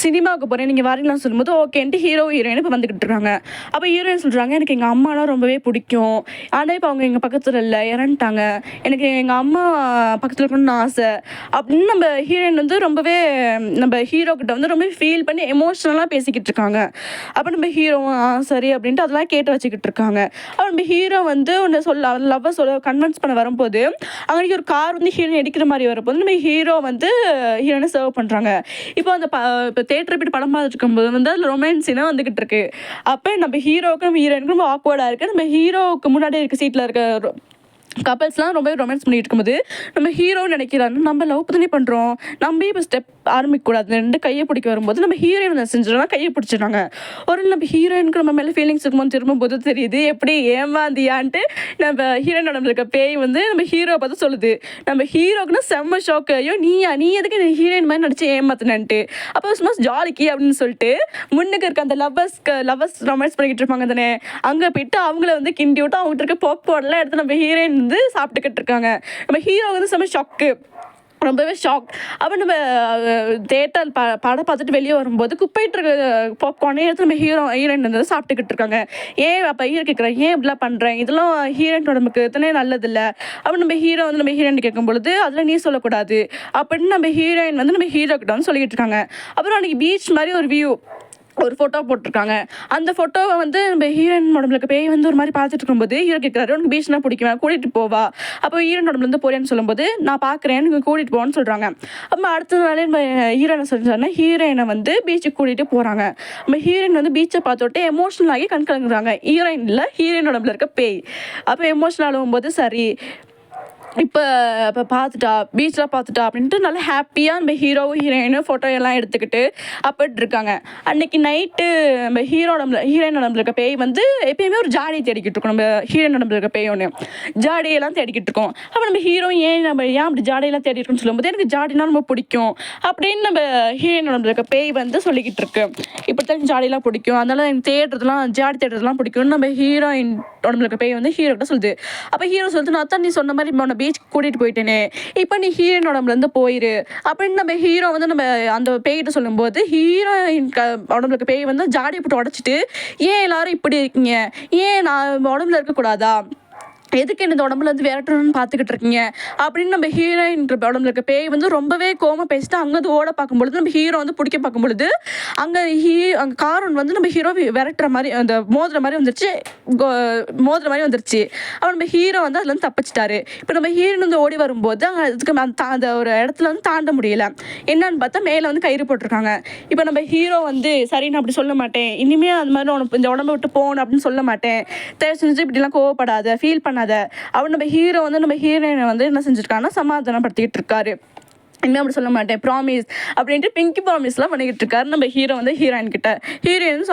சினிமாவுக்கு போகிறேன், நீங்கள் வரீங்களான்னு சொல்லும்போது ஓகேன்ட்டு ஹீரோயின் இப்போ வந்துக்கிட்டு இருக்காங்க. அப்போ ஹீரோயின் சொல்கிறாங்க, எனக்கு எங்கள் அம்மாலாம் ரொம்பவே பிடிக்கும், ஆனால் இப்போ அவங்க எங்கள் பக்கத்தில் இல்லை, இறந்துட்டாங்க, எனக்கு எங்கள் அம்மா பக்கத்தில் இருக்கணும்னு ஆசை அப்படின்னு நம்ம ஹீரோயின் வந்து ரொம்பவே நம்ம ஹீரோக்கிட்ட வந்து ரொம்ப ஃபீல் பண்ணி எமோஷ்னலாக பேசிக்கிட்டு இருக்காங்க. அப்போ நம்ம ஹீரோ சரி அப்படின்ட்டு அதெல்லாம் கேட்டு வச்சுக்கிட்டு இருக்காங்க. அப்போ நம்ம ஹீரோ வந்து ஒன்று லவ்வை கன்வின்ஸ் பண்ண வரும்போது அங்கே ஒரு கார் வந்து ஹீரோயின் அடிக்கிற மாதிரி வரப்போது நம்ம ஹீரோ வந்து ஹீரோயினை சர்வ் பண்ணுறாங்க. இப்போ அந்த இப்போ தேட்டர் போய்ட்டு படம் பார்த்துட்டு இருக்கும்போது வந்து அதில் ரொமான்ஸ் சீனாக வந்துக்கிட்டு இருக்கு. அப்போ நம்ம ஹீரோவுக்கு நம்ம ஹீரோயினுக்கு ரொம்ப ஆக்வர்டாக இருக்குது. நம்ம ஹீரோவுக்கு முன்னாடி இருக்க சீட்டில் இருக்க கப்பல்ஸ்லாம் ரொம்ப ரொமான்ஸ் பண்ணிட்டு இருக்கும்போது நம்ம ஹீரோ நினைக்கிறாரு, நம்ம லவ் பண்ணி பண்ணுறோம், நம்ம இப்போ ஸ்டெப் ஆரம்பிக்கக்கூடாது, ரெண்டு கையை பிடிக்க வரும்போது நம்ம ஹீரோயின் என்ன செஞ்சிடறோம்னா கையை பிடிச்சிடுறாங்க. ஒரு நம்ம ஹீரோயினுக்கு நம்ம மேலே ஃபீலிங்ஸ் இருக்கும்போது திரும்பும்போது தெரியுது எப்படி ஏமாந்தியான்ட்டு நம்ம ஹீரோயினோட இருக்க பேய் வந்து நம்ம ஹீரோ பார்த்து சொல்லுது. நம்ம ஹீரோக்குன்னா செம்ம ஷாக்கு, ஐயோ நீ எதுக்கு ஹீரோயின் மாதிரி நடிச்சு ஏமாத்தினன்ட்டு. அப்போ சும்மா ஜாலிக்கு அப்படின்னு சொல்லிட்டு முன்னுக்கு இருக்க அந்த லவ்வர்ஸ் ரொமான்ஸ் பண்ணிக்கிட்டு இருப்பாங்க தானே, அங்கே போயிட்டு அவங்கள வந்து கிண்டி விட்டு அவங்ககிட்ட இருக்க பாப்கார்ன்லாம் எடுத்து நம்ம ஹீரோயின் வந்து சாப்பிட்டுக்கிட்டு இருக்காங்க. நம்ம ஹீரோ வந்து செம்ம ஷாக்கு, ரொம்பவே ஷாக். அப்போ நம்ம தேட்டர் படம் பார்த்துட்டு வெளியே வரும்போது குப்பைட்டு இருக்க பாப்கார்னே எடுத்து நம்ம ஹீரோயின் வந்து சாப்பிட்டுக்கிட்டு இருக்காங்க. ஏன் அப்போ ஹீரோ கேட்குறேன், ஏன் இப்படிலாம் பண்ணுறேன், இதெல்லாம் ஹீரோயின் உடம்புக்கு எத்தனை நல்லதில்லை அப்படின்னு நம்ம ஹீரோ வந்து நம்ம ஹீரோயின் கேட்கும்பொழுது அதில் நீ சொல்லக்கூடாது அப்படின்னு நம்ம ஹீரோயின் வந்து நம்ம ஹீரோ கிட்ட வந்து சொல்லிக்கிட்டு இருக்காங்க. அப்புறம் அன்றைக்கி பீச் மாதிரி ஒரு ஃபோட்டோ போட்டிருக்காங்க. அந்த ஃபோட்டோவை வந்து நம்ம ஹீரோயின் உடம்புல பேய் வந்து ஒரு மாதிரி பார்த்துட்டு இருக்கும்போது ஹீரோ கேட்குறாரு, உனக்கு பீச்னா பிடிக்குமா, கூட்டிகிட்டு போவா. அப்போ ஹீரோயின் உடம்புலேருந்து போறேன்னு சொல்லும்போது நான் பார்க்குறேன், நீங்கள் கூட்டிகிட்டு போவான்னு சொல்கிறாங்க. அப்போ அடுத்த நாளே நம்ம ஹீரோயினை சொல்லிச்சோன்னா ஹீரோயினை வந்து பீச்சுக்கு கூட்டிகிட்டு போகிறாங்க. நம்ம ஹீரோயின் வந்து பீச்சை பார்த்துட்டு எமோஷனல் ஆகி கண் கலங்குறாங்க. ஹீரோயின் இல்லை, ஹீரோயின் உடம்புல இருக்க பேய். அப்போ எமோஷனல் ஆகும்போது சரி இப்போ பார்த்துட்டா பீச்சில் பார்த்துட்டா அப்படின்ட்டு நல்லா ஹாப்பியாக நம்ம ஹீரோயின் ஃபோட்டோ எல்லாம் எடுத்துக்கிட்டு அப்படி இருக்காங்க. அன்றைக்கி நைட்டு நம்ம ஹீரோயின் உடம்புல இருக்க பேய் வந்து எப்பயுமே ஒரு ஜாடியை தேடிக்கிட்டு இருக்கோம். நம்ம ஹீரோயின் உடம்புல இருக்க பேய் ஒன்று ஜாடியெல்லாம் தேடிக்கிட்டு இருக்கோம். அப்போ நம்ம ஹீரோ ஏன் அப்படி ஜாடியெல்லாம் தேடிருக்கோன்னு சொல்லும்போது எனக்கு ஜாடினா ரொம்ப பிடிக்கும் அப்படின்னு நம்ம ஹீரோயின் உடம்புல இருக்க பேய் வந்து சொல்லிக்கிட்டு இருக்கு. இப்படி தான் ஜாடியெல்லாம் பிடிக்கும், அதனால எனக்கு ஜாடி தேடுறதுலாம் பிடிக்கும்னு நம்ம ஹீரோயின் உடம்புல இருக்க பேய் வந்து ஹீரோ கிட்ட சொல்லுது. அப்போ ஹீரோ சொல்லுது, நான் தான் நீ சொன்ன மாதிரி பீச்சுக்கு கூட்டிகிட்டு போயிட்டேனே, இப்போ நீ ஹீரோயின் உடம்புலேருந்து போயிரு அப்படின்னு நம்ம ஹீரோ வந்து நம்ம அந்த பேய்கிட்ட சொல்லும்போது ஹீரோயின் உடம்புல பேய் வந்து ஜாடியை போட்டு உடச்சிட்டு, ஏன் எல்லாரும் இப்படி இருக்கீங்க, ஏன் நான் உடம்புல இருக்கக்கூடாதா, எதுக்கு இந்த உடம்புல வந்து விரட்டணும்னு பார்த்துக்கிட்டு இருக்கீங்க அப்படின்னு நம்ம ஹீரோயின் உடம்புல இருக்க பேய் வந்து ரொம்பவே கோமா பேசிட்டு அங்கே ஓட பார்க்கும்பொழுது நம்ம ஹீரோ வந்து பிடிக்க பார்க்கும்பொழுது அங்கே காரன் வந்து நம்ம ஹீரோ விரட்டுற மாதிரி அந்த மோதுற மாதிரி வந்துருச்சு. அப்போ நம்ம ஹீரோ வந்து அதுல இருந்து தப்பிச்சிட்டாரு. இப்போ நம்ம ஹீரோயின் வந்து ஓடி வரும்போது அந்த ஒரு இடத்துல வந்து தாண்ட முடியல. என்னன்னு பார்த்தா மேலே வந்து கயிறு போட்டிருக்காங்க. இப்போ நம்ம ஹீரோ வந்து சரி நான் அப்படி சொல்ல மாட்டேன், இனிமேல் அது மாதிரி உனக்கு இந்த உடம்பை விட்டு போகணும் அப்படின்னு சொல்ல மாட்டேன், தயவு செஞ்சு இப்படிலாம் கோவப்படாத, ஃபீல் பண்ணாத அவன் நம்ம ஹீரோ வந்து நம்ம ஹீரோயினை வந்து என்ன செஞ்சிருக்காங்கன்னா சமாதானப்படுத்திக்கிட்டு இருக்காரு. இன்னும் அப்படி சொல்ல மாட்டேன், ப்ராமிஸ் அப்படின்ட்டு பிங்கி ப்ராமிஸ்லாம் பண்ணிக்கிட்டு இருக்காரு நம்ம ஹீரோ வந்து ஹீரோயின் கிட்ட. ஹீரோயின்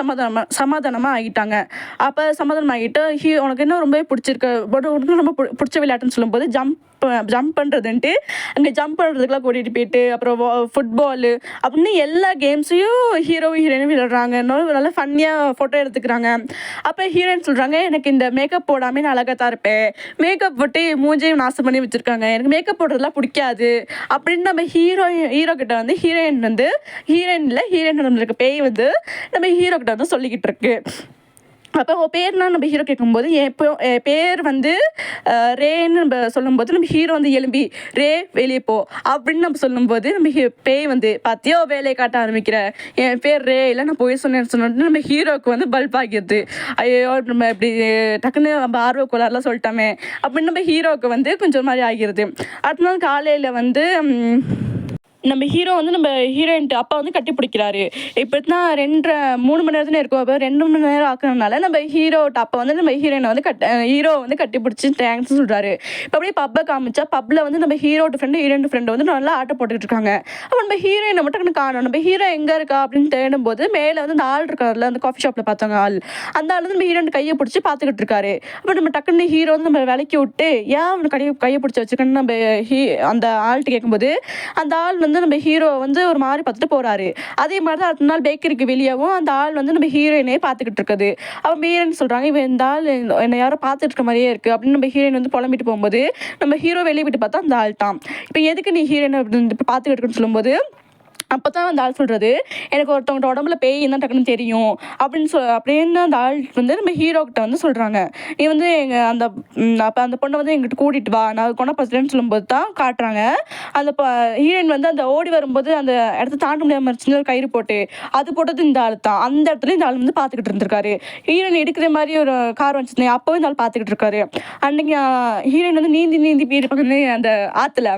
சமாதானமாக ஆகிட்டாங்க. அப்போ சமாதானம் ஆகிட்டு உனக்கு என்ன ரொம்ப பிடிச்சிருக்கு, பட் உனக்கு ரொம்ப பிடிச்ச விளையாட்டுன்னு சொல்லும்போது ஜம்ப் பண்ணுறதுன்ட்டு அங்கே ஜம்ப் பண்ணுறதுக்குலாம் கூட்டிகிட்டு போயிட்டு அப்புறம் ஃபுட்பாலு அப்படின்னு எல்லா கேம்ஸையும் ஹீரோயினும் விளையாடுறாங்க. இன்னொரு நல்லா ஃபன்னியாக ஃபோட்டோ எடுத்துக்கிறாங்க. அப்போ ஹீரோயின் சொல்கிறாங்க, எனக்கு இந்த மேக்கப் போடாமல் நான் அழகாக தான் இருப்பேன், மேக்கப் போட்டு மூஞ்சையும் நாசம் பண்ணி வச்சுருக்காங்க, எனக்கு மேக்கப் போடுறதுலாம் பிடிக்காது அப்படின்னு நம்ம ஹீரோ கிட்ட வந்து ஹீரோயின் நம்மளுக்கு பேய் வந்து நம்ம ஹீரோ கிட்ட வந்து சொல்லிக்கிட்டு இருக்கு. அப்போ உங்கள் பேர்லாம் நம்ம ஹீரோ கேட்கும்போது என் பேர் வந்து ரேன்னு நம்ம சொல்லும்போது நம்ம ஹீரோ வந்து எலும்பி ரே வெளியே போ அப்படின்னு நம்ம சொல்லும்போது நம்ம பேய் வந்து பார்த்தியோ வேலையை காட்ட ஆரம்பிக்கிற, என் பேர் ரே இல்லை நான் போய் சொன்னேன்னு நம்ம ஹீரோவுக்கு வந்து பல்ப் ஆகிடுது. ஐயோ நம்ம இப்படி டக்குன்னு நம்ம ஆர்வ கோளாறுலாம் சொல்லிட்டோமே அப்படின்னு நம்ம ஹீரோவுக்கு வந்து கொஞ்சம் மாதிரி ஆகிடுது. அடுத்த நாள் காலையில் வந்து நம்ம ஹீரோ வந்து நம்ம ஹீரோயின்ட்டு அப்பா வந்து கட்டி பிடிக்கிறாரு. இப்போ தான் 2-3 மணி நேரத்துல இருக்கும். அப்போ 2 மணி நேரம் ஆக்குறதுனால நம்ம ஹீரோட்ட அப்பா வந்து நம்ம ஹீரோயினை வந்து ஹீரோ வந்து கட்டி பிடிச்சி தேங்க்ஸ் சொல்கிறாரு. இப்போ அப்படியே பப்பை காமிச்சா பப்பில் வந்து நம்ம ஹீரோட்டு ஃப்ரெண்டு வந்து நல்லா ஆட்டை போட்டுக்கிட்டு இருக்காங்க. அப்போ நம்ம ஹீரோயினை மட்டும் காணோம். நம்ம ஹீரோ எங்கே இருக்கா அப்படின்னு தேடும்போது மேலே வந்து அந்த ஆள் இருக்காருல, அந்த காஃபி ஷாப்பில் பார்த்தவங்க ஆள், அந்த ஆள் வந்து நம்ம ஹீரோயின் கையை பிடிச்சி பார்த்துக்கிட்டு இருக்காரு. அப்போ நம்ம டக்குன்னு ஹீரோ வந்து நம்ம விலைக்கு விட்டு ஏன் அவனை கையை பிடிச்சி வச்சுக்கன்னு நம்ம அந்த ஆள்கிட்ட கேட்கும்போது அந்த ஆள் வந்து நம்ம ஹீரோ வந்து ஒரு மாதிரி பார்த்துட்டு போறாரு. அதே மாதிரி தான் அடுத்த நாள் பேக்கரிக்கு வெளியவும் அந்த ஆள் வந்து நம்ம ஹீரோயினே பார்த்துக்கிட்டு இருக்குது. அவன் ஹீரோயின் சொல்றாங்க, இவன் இந்த ஆள் என்னை யாரும் பார்த்துட்டு இருக்க மாதிரியே இருக்கு அப்படின்னு நம்ம ஹீரோயின் வந்து புலம்பிட்டு போகும்போது நம்ம ஹீரோ வெளியே விட்டு பார்த்தா அந்த ஆள் தான். இப்போ எதுக்கு நீ ஹீரோயின் இப்போ பார்த்துக்கிட்டு இருக்குன்னு சொல்லும்போது அப்போ தான் அந்த ஆள் சொல்கிறது, எனக்கு ஒருத்தவங்க உடம்புல பேய் தான் டக்குன்னு தெரியும் அப்படின்னு அந்த ஆள் வந்து நம்ம ஹீரோக்கிட்ட வந்து சொல்கிறாங்க. நீ வந்து எங்கள் அப்போ அந்த பொண்ணை வந்து எங்கிட்ட கூட்டிகிட்டு வா, நான் குணப்படுத்துறேன்னு சொல்லும்போது தான் காட்டுறாங்க. அந்த ஹீரோயின் வந்து அந்த ஓடி வரும்போது அந்த இடத்த தாண்ட முடியாமல் சின்ன ஒரு கயிறு போட்டு அது போட்டது இந்த ஆள் தான். அந்த இடத்துல இந்த ஆள் வந்து பார்த்துக்கிட்டு இருந்திருக்காரு. ஹீரோயின் எடுக்கிற மாதிரி ஒரு கார் வந்துச்சுருந்தேன், அப்போவும் இந்த ஆள் பார்த்துக்கிட்டு இருக்காரு. அன்றைக்கி ஹீரோயின் வந்து நீந்தி போயிருப்பாங்க அந்த ஆற்றுல,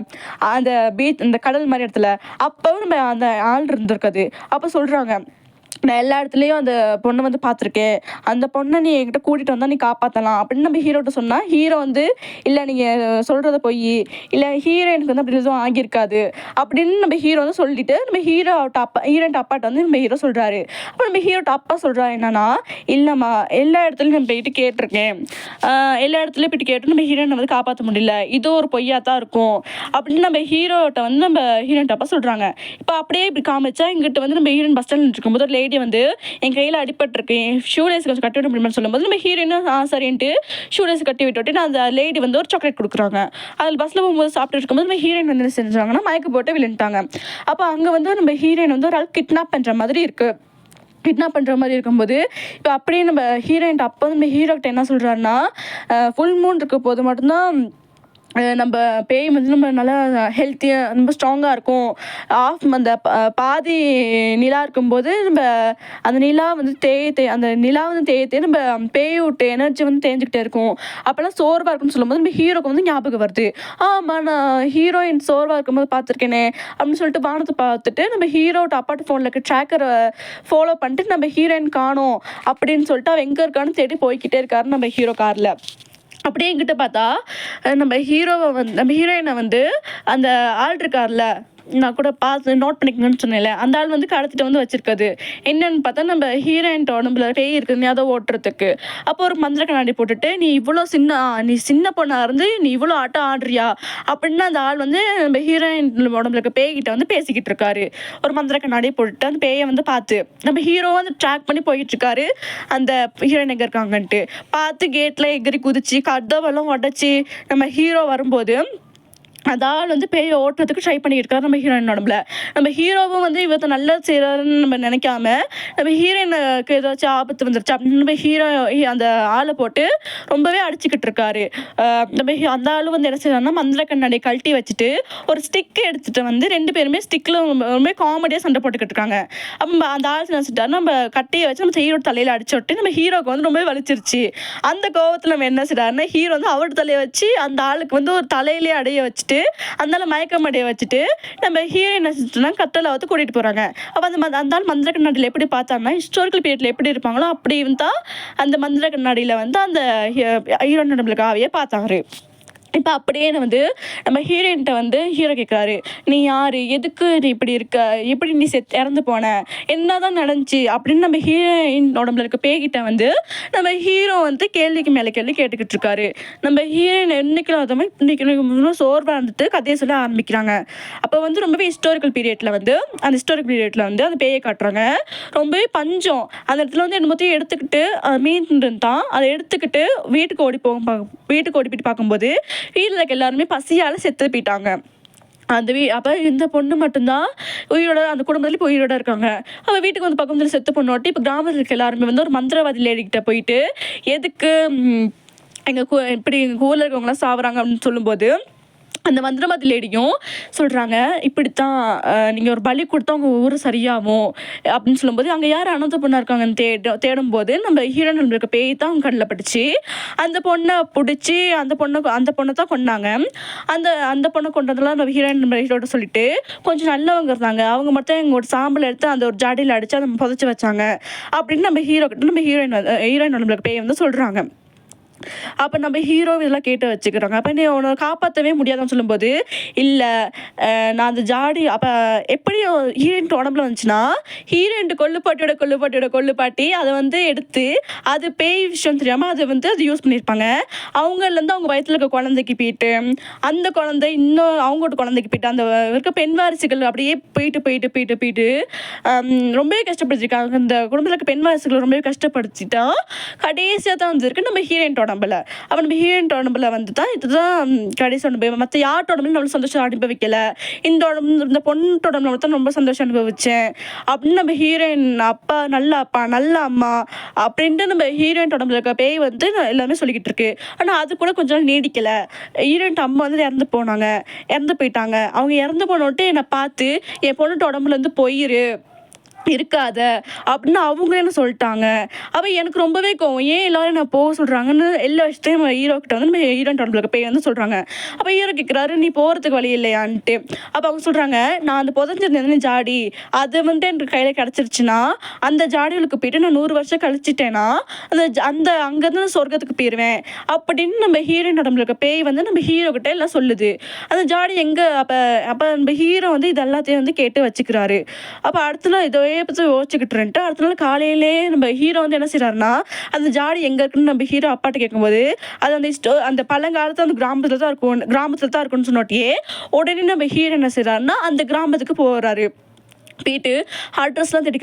அந்த பீச், அந்த கடல் மாதிரி இடத்துல. அப்போவும் நம்ம அந்த ஆள் இருந்திருக்காது. அப்போ சொல்கிறாங்க, நான் எல்லா இடத்துலையும் அந்த பொண்ணை வந்து பார்த்துருக்கேன், அந்த பொண்ணை நீ என்கிட்ட கூட்டிகிட்டு வந்தால் நீ காப்பாற்றலாம் அப்படின்னு நம்ம ஹீரோட்ட சொன்னால் ஹீரோ வந்து இல்லை நீங்கள் சொல்கிறத போய் இல்லை ஹீரோயினுக்கு வந்து அப்படி எதுவும் ஆகியிருக்காது அப்படின்னு நம்ம ஹீரோ வந்து சொல்லிட்டு நம்ம ஹீரோயின் அப்பாட்ட வந்து நம்ம ஹீரோ சொல்கிறாரு. அப்போ நம்ம ஹீரோட்ட அப்பா சொல்கிறாரு என்னன்னா, இல்லைம்மா எல்லா இடத்துலையும் நம்ம போயிட்டு கேட்டிருக்கேன், எல்லா இடத்துலையும் போயிட்டு கேட்டு நம்ம ஹீரோயினை வந்து காப்பாற்ற முடியல, இது ஒரு பொய்யா தான் இருக்கும் அப்படின்னு நம்ம ஹீரோட்ட வந்து நம்ம ஹீரோயின் அப்பா சொல்கிறாங்க. இப்போ அப்படியே இப்படி காமிச்சா இங்கிட்ட வந்து நம்ம ஹீரோயின் பஸ் ஸ்டாண்ட் இருக்கும்போது ஒரு வந்து என் கையில் அடிபட்டிருக்கு, ஷூலேஸ் கொஞ்சம் கட்டி விட முடியுமான்னு சொல்லும்போது நம்ம ஹீரோயினும் சரின்ட்டு ஷூலேஸ் கட்டி விட்டுட்டு நான் அந்த லேடி வந்து ஒரு சாக்லேட் கொடுக்குறாங்க. அதில் பஸ்ஸில் போகும்போது சாப்பிட்டு இருக்கும்போது நம்ம ஹீரோயின் வந்து என்ன செஞ்சாங்கன்னா மயக்க போட்டு விழுந்துட்டாங்க. அப்போ அங்கே வந்து நம்ம ஹீரோயின் வந்து ஒரு ஆள் கிட்னாப் பண்ணுற மாதிரி இருக்கும்போது இப்போ அப்படியே நம்ம ஹீரோயின் அப்போ நம்ம ஹீரோக்கிட்ட என்ன சொல்கிறாருன்னா, ஃபுல் மூன் இருக்க போது மட்டும்தான் நம்ம பேய் வந்து நம்ம நல்லா ஹெல்த்தியாக ரொம்ப ஸ்ட்ராங்காக இருக்கும், அந்த பாதி நிலா இருக்கும்போது நம்ம அந்த நிலா வந்து அந்த நிலா வந்து தேய நம்ம பேய் விட்டு எனர்ஜி வந்து தேஞ்சிக்கிட்டே இருக்கும், அப்போல்லாம் சோர்வாக இருக்குன்னு சொல்லும்போது நம்ம ஹீரோக்கு வந்து ஞாபகம் வருது. ஆமாம், நான் ஹீரோயின் சோர்வாக இருக்கும்போது பார்த்துருக்கேனே அப்படின்னு சொல்லிட்டு வானத்தை பார்த்துட்டு நம்ம ஹீரோட்ட அப்பாட்டு ஃபோனில் இருக்க ட்ராக்கரை ஃபாலோ பண்ணிட்டு நம்ம ஹீரோயின் காணோம் அப்படின்னு சொல்லிட்டு அவன் எங்கே இருக்கான்னு தேடி போய்கிட்டே இருக்காரு நம்ம ஹீரோ காரில். அப்படியே என்கிட்ட பார்த்தா நம்ம ஹீரோயினை வந்து அந்த ஆள் இருக்கார்ல, நான் கூட பார்த்து நோட் பண்ணிக்கணும்னு சொன்னேன்ல, அந்த ஆள் வந்து கடத்திட்டு வந்து வச்சிருக்காது என்னன்னு பார்த்தா நம்ம ஹீரோயின்ட்ட உடம்புல பேய் இருக்குன்னு அதை ஓட்டுறதுக்கு. அப்போ ஒரு மந்திர கண்ணாடி போட்டுட்டு நீ சின்ன பொண்ணாக இருந்து நீ இவ்வளோ ஆட்டம் ஆடுறியா அப்படின்னு அந்த ஆள் வந்து நம்ம ஹீரோயின் உடம்புல இருக்க பேய்கிட்ட வந்து பேசிக்கிட்டு இருக்காரு. ஒரு மந்திர கண்ணாடி போட்டுட்டு அந்த பேயை வந்து பார்த்து நம்ம ஹீரோ வந்து ட்ராக் பண்ணி போயிட்டு இருக்காரு. அந்த ஹீரோயின் எங்கே இருக்காங்கன்ட்டு பார்த்து கேட்டில் எகிரி குதிச்சு கதவெல்லாம் உடச்சி நம்ம ஹீரோ வரும்போது அந்த ஆள் வந்து பேயை ஓட்டுறதுக்கு ட்ரை பண்ணிட்டு இருக்காரு நம்ம ஹீரோயின் உடம்புல. நம்ம ஹீரோவும் வந்து இவத்தை நல்லா செய்கிறாருன்னு நம்ம நினைக்காம நம்ம ஹீரோயினுக்கு ஏதாச்சும் ஆபத்து வந்துருச்சு அப்படின்னு நம்ம ஹீரோ அந்த ஆளை போட்டு ரொம்பவே அடிச்சுக்கிட்டு இருக்காரு. நம்ம அந்த ஆளும் வந்து என்ன செய்யறாருன்னா மந்திர கண்ணாடியை கழட்டி வச்சுட்டு ஒரு ஸ்டிக் எடுத்துட்டு வந்து 2 பேருமே ஸ்டிக்கில் ரொம்ப காமெடியாக சண்டை போட்டுக்கிட்டு இருக்காங்க. அப்போ அந்த ஆள் நினச்சிட்டாரு நம்ம கட்டையை வச்சு நம்ம ஹீரோட தலையில் அடிச்சு விட்டு நம்ம ஹீரோக்கு வந்து ரொம்பவே வலிச்சிருச்சு. அந்த கோவத்தில் நம்ம என்ன செய்யறாருன்னா ஹீரோ வந்து அவரோட தலையை வச்சு அந்த ஆளுக்கு வந்து ஒரு தலையிலே அடைய வச்சுட்டு அந்த மயக்கம் அடைய வச்சுட்டு நம்ம ஹீரோயின் கட்டளை வந்து கூட்டிகிட்டு போகிறாங்க. அப்போ அந்த ஆள் மந்திர கண்ணாடியில் எப்படி பார்த்தாங்கன்னா ஹிஸ்டாரிக்கல் பீரியடில் எப்படி இருப்பாங்களோ அப்படி தான் அந்த மந்திர கண்ணாடியில் வந்து அந்த ஹீரோயின் நம்மளுக்கு ஆவியை பார்த்தாரு. இப்போ அப்படியே வந்து நம்ம ஹீரோயின்கிட்ட வந்து ஹீரோ கேட்குறாரு, நீ யார், எதுக்கு நீ இப்படி இருக்க, எப்படி நீ இறந்து போன, என்ன தான் நடந்துச்சு அப்படின்னு நம்ம ஹீரோயின் உடம்புல இருக்க பேய்கிட்ட வந்து நம்ம ஹீரோ வந்து கேள்விக்கு மேலே கேள்வி கேட்டுக்கிட்டு இருக்காரு. நம்ம ஹீரோயின் என்னைக்கு இன்னைக்கு சோர்வாக இருந்துட்டு கதையை சொல்ல ஆரம்பிக்கிறாங்க. அப்போ வந்து ரொம்பவே ஹிஸ்டாரிக்கல் பீரியடில் வந்து அந்த பேயை காட்டுறாங்க. ரொம்பவே பஞ்சம் அந்த இடத்துல வந்து என்னமோ எடுத்துக்கிட்டு மீன் தான் அதை எடுத்துக்கிட்டு வீட்டுக்கு ஓடி போயிட்டு பார்க்கும்போது வீட்டில் இருக்க எல்லாருமே பசியால் செத்து போயிட்டாங்க. அப்போ இந்த பொண்ணு மட்டும்தான் உயிரோட, அந்த குடும்பத்துலேயும் உயிரோட இருக்காங்க. அவள் வீட்டுக்கு வந்து பக்கத்தில் செத்து பொண்ணோட்டி இப்போ கிராமத்தில் இருக்க எல்லாருமே வந்து ஒரு மந்திரவாதி லேடிக்கிட்ட போயிட்டு எதுக்கு இப்படி எங்கள் ஊரில் இருக்கவங்களாம் சாவுறாங்க அப்படின்னு சொல்லும்போது அந்த மந்திரவாதி லேடியும் சொல்கிறாங்க, இப்படித்தான் நீங்கள் ஒரு பலி கொடுத்தா உங்கள் ஊர் சரியாகும் அப்படின்னு சொல்லும்போது அங்கே யார் அனாதை பொண்ணாக இருக்காங்கன்னு தேடும்போது நம்ம ஹீரோயின் இருக்க பேய் தான் அவங்க கண்ணில் பட்டுச்சு. அந்த பொண்ணை பிடிச்சி அந்த பொண்ணை தான் கொண்டாங்க. அந்த பொண்ணை கொண்டதெல்லாம் நம்ம ஹீரோட சொல்லிட்டு கொஞ்சம் நல்லவங்க இருந்தாங்க, அவங்க மட்டும் எங்களோட சாம்பல் எடுத்து அந்த ஒரு ஜாடியில் அடித்து அதை புதைச்சி வச்சாங்க அப்படின்னு நம்ம ஹீரோயின் நம்மளுக்கு பேய் வந்து சொல்கிறாங்க. அப்போ நம்ம ஹீரோ இதெல்லாம் கேட்டு வச்சுக்கிறாங்க. அப்போ நீ உன்னை காப்பாற்றவே முடியாதுன்னு சொல்லும்போது, இல்லை நான் அந்த ஜாடி அப்போ எப்படி ஹீரோயின் உடம்புல வந்துச்சுன்னா ஹீரோயின் கொள்ளுப்பாட்டி அதை வந்து எடுத்து அது பேய் விஷயம் தெரியாமல் அது யூஸ் பண்ணியிருப்பாங்க. அவங்கலேருந்து அவங்க வயிற்றில் இருக்க குழந்தைக்கு போயிட்டு அந்த குழந்தை இன்னும் அவங்களோட குழந்தைக்கு போயிட்டு அந்த இருக்க பெண் வாரிசுகள் அப்படியே போயிட்டு ரொம்பவே கஷ்டப்படுத்திருக்காங்க. அந்த குடும்பத்தில் இருக்க பெண் வாரிசுகள் ரொம்பவே கஷ்டப்படுத்திட்டா கடைசியாக தான் வந்துருக்கு நம்ம ஹீரோயின் உடம்புல. அவன் நம்ம ஹீரோயின் உடம்புல வந்து தான் இதுதான் கடைசி அனுபவம். மற்ற யார்ட்ட உடம்புல நம்மளுக்கு சந்தோஷம் அனுபவிக்கல, இந்த பொண்ணு உடம்புல தான் ரொம்ப சந்தோஷம் அனுபவிச்சேன் அப்படின்னு நம்ம ஹீரோயின் அப்பா நல்ல அம்மா அப்படின்ட்டு நம்ம ஹீரோயின் உடம்புல இருக்க பேய் வந்து எல்லாமே சொல்லிக்கிட்டு இருக்கு. ஆனால் அது கூட கொஞ்ச நாள் நீடிக்கலை. ஹீரோயின் அம்மா வந்து இறந்து போயிட்டாங்க. அவங்க இறந்து போனோட்டு என்னை பார்த்து என் பொண்ணுட்டு உடம்புல இருந்து போயிரு இருக்காத அப்படின்னு அவங்க என்ன சொல்லிட்டாங்க. அப்போ எனக்கு ரொம்பவே கோவம், ஏன் எல்லாரும் நான் போக சொல்கிறாங்கன்னு எல்லா விஷயத்தையும் நம்ம ஹீரோ கிட்ட வந்து நம்ம ஹீரோயின் உடம்புல பேய் வந்து சொல்கிறாங்க. அப்போ ஹீரோ கேட்குறாரு, நீ போகிறதுக்கு வழி இல்லையான்ட்டு. அப்போ அவங்க சொல்கிறாங்க, நான் அந்த புதஞ்சிருந்தேன் ஜாடி அது வந்து எனக்கு கையில் கிடச்சிருச்சுன்னா அந்த ஜாடிகளுக்கு போயிட்டு நான் 100 வருஷம் கழிச்சிட்டேன்னா அந்த அங்கேருந்து சொர்க்கத்துக்கு போயிடுவேன் அப்படின்னு நம்ம ஹீரோயின் உடம்புல இருக்க பேய் வந்து நம்ம ஹீரோ கிட்ட எல்லாம் சொல்லுது. அந்த ஜாடி எங்கே அப்போ நம்ம ஹீரோ வந்து இது எல்லாத்தையும் வந்து கேட்டு வச்சுக்கிறாரு. அப்போ அடுத்த இதோ பற்றி யோசிச்சுக்கிட்டு அடுத்த நாள் காலையிலே நம்ம ஹீரோ வந்து என்ன செய்யறாருன்னா அந்த ஜாடி எங்கே இருக்குன்னு நம்ம ஹீரோ அப்பாட்ட கேட்கும்போது அது அந்த பழங்காலத்தில் அந்த கிராமத்தில் தான் இருக்குன்னு சொன்னோட்டியே உடனே நம்ம ஹீரோ என்ன செய்யறாருன்னா அந்த கிராமத்துக்கு போகிறாரு. போயிட்டு அட்ரஸ்லாம் தேடி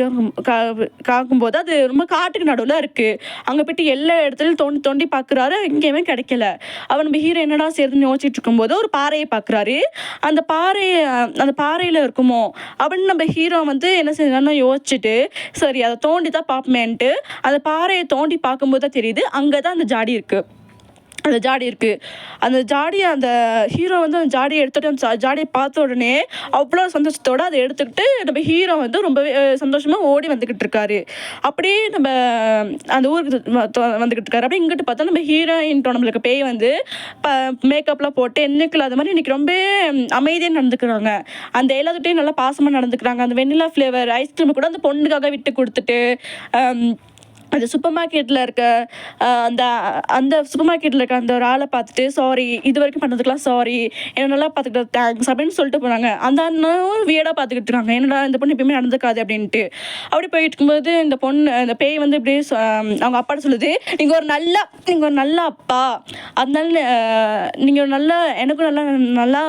காக்கும்போது அது ரொம்ப காட்டுக்கு நடுவில் இருக்குது. அங்கே போய்ட்டு எல்லா இடத்துலையும் தோண்டி பார்க்குறாரு, எங்கேயுமே கிடைக்கல. அவன் நம்ம ஹீரோ என்னடா சேர்த்துன்னு யோசிச்சுட்டு இருக்கும்போது ஒரு பாறையை பார்க்குறாரு. அந்த பாறையில் இருக்குமோ அப்படின்னு நம்ம ஹீரோ வந்து என்ன செய்யறாருன்னா யோசிச்சுட்டு சரி அதை தோண்டி தான் பார்ப்போமேன்ட்டு அந்த பாறையை தோண்டி பார்க்கும்போது தான் தெரியுது அங்கே தான் அந்த ஜாடி இருக்குது. அந்த ஜாடியை அந்த ஹீரோ வந்து அந்த ஜாடியை எடுத்துகிட்டு அந்த ஜாடியை பார்த்த உடனே அவ்வளோ சந்தோஷத்தோடு அதை எடுத்துக்கிட்டு நம்ம ஹீரோ வந்து ரொம்பவே சந்தோஷமாக ஓடி வந்துக்கிட்டு இருக்காரு. அப்படியே நம்ம அந்த ஊருக்கு வந்துக்கிட்டு இருக்காரு. அப்படியே இங்கிட்டு பார்த்தா நம்ம ஹீரோயின் நம்மளுக்கு பேய் வந்து மேக்கப்லாம் போட்டு என்னைக்குள்ள அது மாதிரி இன்றைக்கி ரொம்ப அமைதியாக நடந்துக்கிறாங்க. அந்த எல்லாத்துட்டையும் நல்லா பாசமாக நடந்துக்கிறாங்க. அந்த வெண்ணிலா ஃப்ளேவர் ஐஸ்கிரீம் கூட அந்த பொண்ணுக்காக விட்டு கொடுத்துட்டு அந்த சூப்பர் மார்க்கெட்டில் இருக்க அந்த சூப்பர் மார்க்கெட்டில் இருக்க அந்த ஒரு ஆளை பார்த்துட்டு சாரி இது வரைக்கும் பண்ணதுக்கெலாம் சாரி என்ன நல்லா பார்த்துக்கிட்டு தேங்க்ஸ் அப்படின்னு சொல்லிட்டு போனாங்க. அந்த அண்ணனும் வீடாக பார்த்துக்கிட்டு இருக்காங்க, என்னடா இந்த பொண்ணு எப்பயுமே நடந்துக்காது அப்படின்ட்டு. அப்படி போயிட்டு இருக்கும்போது இந்த பேய் வந்து இப்படியே அவங்க அப்பாட்ட சொல்லுது, நீங்கள் ஒரு நல்ல அப்பா, அதனால நீங்கள் எனக்கும் நல்லா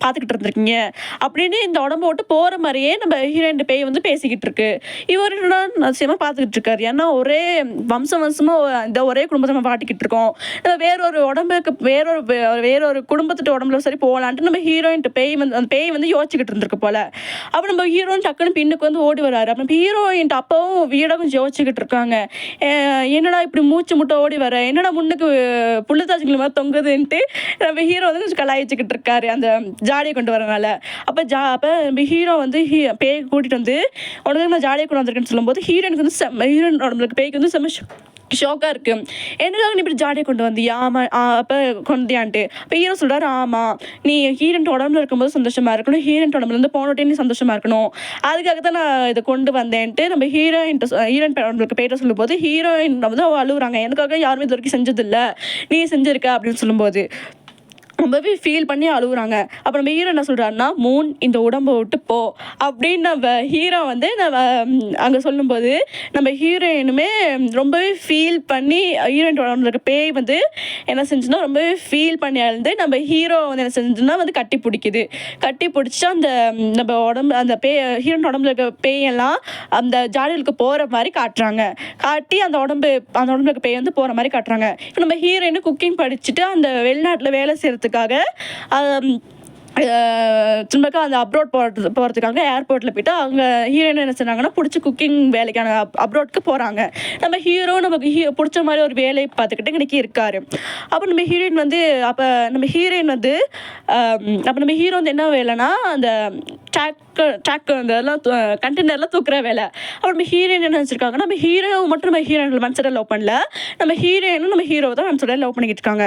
பார்த்துக்கிட்டு இருந்திருக்கீங்க அப்படின்னு இந்த உடம்பு விட்டு போகிற மாதிரியே நம்ம ஹீரோயின் பேய் வந்து பேசிக்கிட்டு இருக்கு. இவர் நிச்சயமாக பார்த்துக்கிட்டு இருக்காரு. ஏன்னா ஒரே வம்சமாக இந்த ஒரே குடும்பத்தை நம்ம பாட்டிக்கிட்டு இருக்கோம், வேறொரு உடம்புக்கு வேறொரு குடும்பத்துட்டு உடம்புல சரி போகலான்ட்டு நம்ம ஹீரோயின் அந்த பேய் வந்து யோசிச்சுக்கிட்டு இருந்திருக்கு போல. அப்போ நம்ம ஹீரோயின் டக்குன்னு பின்னுக்கு வந்து ஓடி வராரு. அப்போ ஹீரோயின் அப்பவும் வீடாக கொஞ்சம் யோசிச்சுக்கிட்டு இருக்காங்க, என்னடா இப்படி மூச்சு முட்டை ஓடி வர, என்னடா முன்னுக்கு புள்ளுத்தாச்சிகள் மாதிரி தொங்குதுன்ட்டு நம்ம ஹீரோ வந்து கொஞ்சம் கலாய்ச்சிக்கிட்டு இருக்காரு அந்த ஜாடியை கொண்டு வரனால. அப்போ நம்ம ஹீரோ வந்து பேய் கூட்டிகிட்டு வந்து உடனே நான் ஜாடியை கொண்டு வந்திருக்கேன்னு சொல்லும்போது ஹீரோயினுக்கு வந்து ஹீரோயின் உடம்புக்கு பேய்க்கு வந்து செம்ம ஷோக்காக இருக்குது. எனக்காக நீ இப்படி ஜாடியை கொண்டு வந்தியா? ஆமாம் அப்போ கொண்டியான்ட்டு. இப்போ ஹீரோ சொல்கிறாரு, ஆமாம் நீ ஹீரோயின் உடம்புல இருக்கும்போது சந்தோஷமாக இருக்கணும், ஹீரோயின் உடம்புலேருந்து போனோட்டே நீ சந்தோஷமாக இருக்கணும், அதுக்காக தான் நான் இதை கொண்டு வந்தேன்ட்டு நம்ம ஹீரோயின் உடம்புக்கு பேய்ட்ட சொல்லும்போது ஹீரோயின் வந்து அழுகுறாங்க, எனக்காக யாருமே இது வரைக்கும் செஞ்சதில்லை, நீ செஞ்சுருக்க அப்படின்னு சொல்லும்போது ரொம்பவே ஃபீல் பண்ணி அழுகுறாங்க. அப்போ நம்ம ஹீரோ என்ன சொல்கிறாருன்னா, மூன் இந்த உடம்பை விட்டு போ அப்படின்னு நம்ம ஹீரோ வந்து நம்ம அங்கே சொல்லும்போது நம்ம ஹீரோயினுமே ரொம்பவே ஃபீல் பண்ணி ஹீரோயின் உடம்புல இருக்க பேய் வந்து என்ன செஞ்சுன்னா ரொம்பவே ஃபீல் பண்ணி அழுந்து நம்ம ஹீரோ வந்து என்ன செஞ்சுன்னா வந்து கட்டி பிடிக்குது. கட்டி பிடிச்சி அந்த நம்ம உடம்பு அந்த ஹீரோயின் உடம்புல இருக்க பேயெல்லாம் அந்த ஜாடிகளுக்கு போகிற மாதிரி காட்டுறாங்க. காட்டி அந்த உடம்புல இருக்க பேய் வந்து போகிற மாதிரி காட்டுறாங்க. இப்போ நம்ம ஹீரோயின் குக்கிங் படிச்சுட்டு அந்த வெளிநாட்டில் வேலை செய்கிறதுக்காக திரும்பக்கா அந்த அப்ரோட் போகிறதுக்காக ஏர்போர்ட்டில் போய்ட்டு அவங்க ஹீரோயின் என்ன செய்றாங்கன்னா பிடிச்சி குக்கிங் வேலைக்கான அப்ரோட்க்கு போகிறாங்க. நம்ம ஹீரோ நமக்கு பிடிச்ச மாதிரி ஒரு வேலையை பார்த்துக்கிட்டு இன்றைக்கி இருக்கார். அப்போ நம்ம ஹீரோயின் வந்து அப்போ நம்ம ஹீரோ வந்து என்ன வேலைன்னா அந்த ட்ராக் அந்த இதெல்லாம் கண்டெய்னர்லாம் தூக்குற வேலை. அப்போ நம்ம ஹீரோயின் என்ன வச்சுருக்காங்கன்னா நம்ம ஹீரோ மட்டும் நம்ம ஹீரோயின் மனசோட லவ் பண்ணல, நம்ம ஹீரோயினும் நம்ம ஹீரோவை தான் மனசோட லவ் பண்ணிக்கிட்டு இருக்காங்க.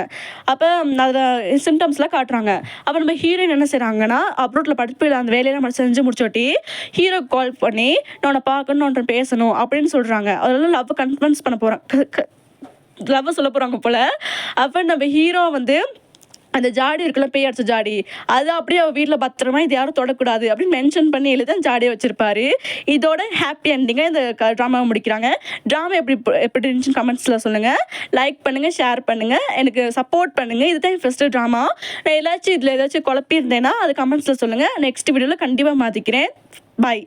அப்போ அதில் சிம்டம்ஸ்லாம் காட்டுறாங்க. அப்போ நம்ம ஹீரோயின் என்ன செய்கிறாங்கன்னா அப்ரோட்டில் படிப்பு அந்த வேலையெல்லாம் செஞ்சு முடிச்சோட்டி ஹீரோக்கு கால் பண்ணி நான் உன்னை பார்க்கணும், நான் உன்னை பேசணும் அப்படின்னு சொல்கிறாங்க. அதெல்லாம் லவ் கன்வின்ஸ் பண்ண போகிறாங்க, லவ் சொல்ல போகிறாங்க போல். அப்போ நம்ம ஹீரோ வந்து அந்த ஜாடி இருக்குல்ல, பேய் அடிச்ச ஜாடி, அது அப்படியே அவள் வீட்டில் பத்திரமா இது யாரும் தொடக்கூடாது அப்படின்னு மென்ஷன் பண்ணி எழுதி அந்த ஜாடியை வச்சுருப்பாரு. இதோட ஹாப்பி எண்டிங்காக இந்த ட்ராமாவை முடிக்கிறாங்க. ட்ராமா எப்படி இருந்துச்சுன்னு கமெண்ட்ஸில் சொல்லுங்கள். லைக் பண்ணுங்கள், ஷேர் பண்ணுங்கள், எனக்கு சப்போர்ட் பண்ணுங்கள். இதுதான் என் ஃபஸ்ட்டு ட்ராமா. நான் இதில் ஏதாச்சும் குழப்பி இருந்தேன்னா அது கமெண்ட்ஸில் சொல்லுங்கள். நெக்ஸ்ட் வீடியோவில் கண்டிப்பாக மாற்றிக்கிறேன். பாய்.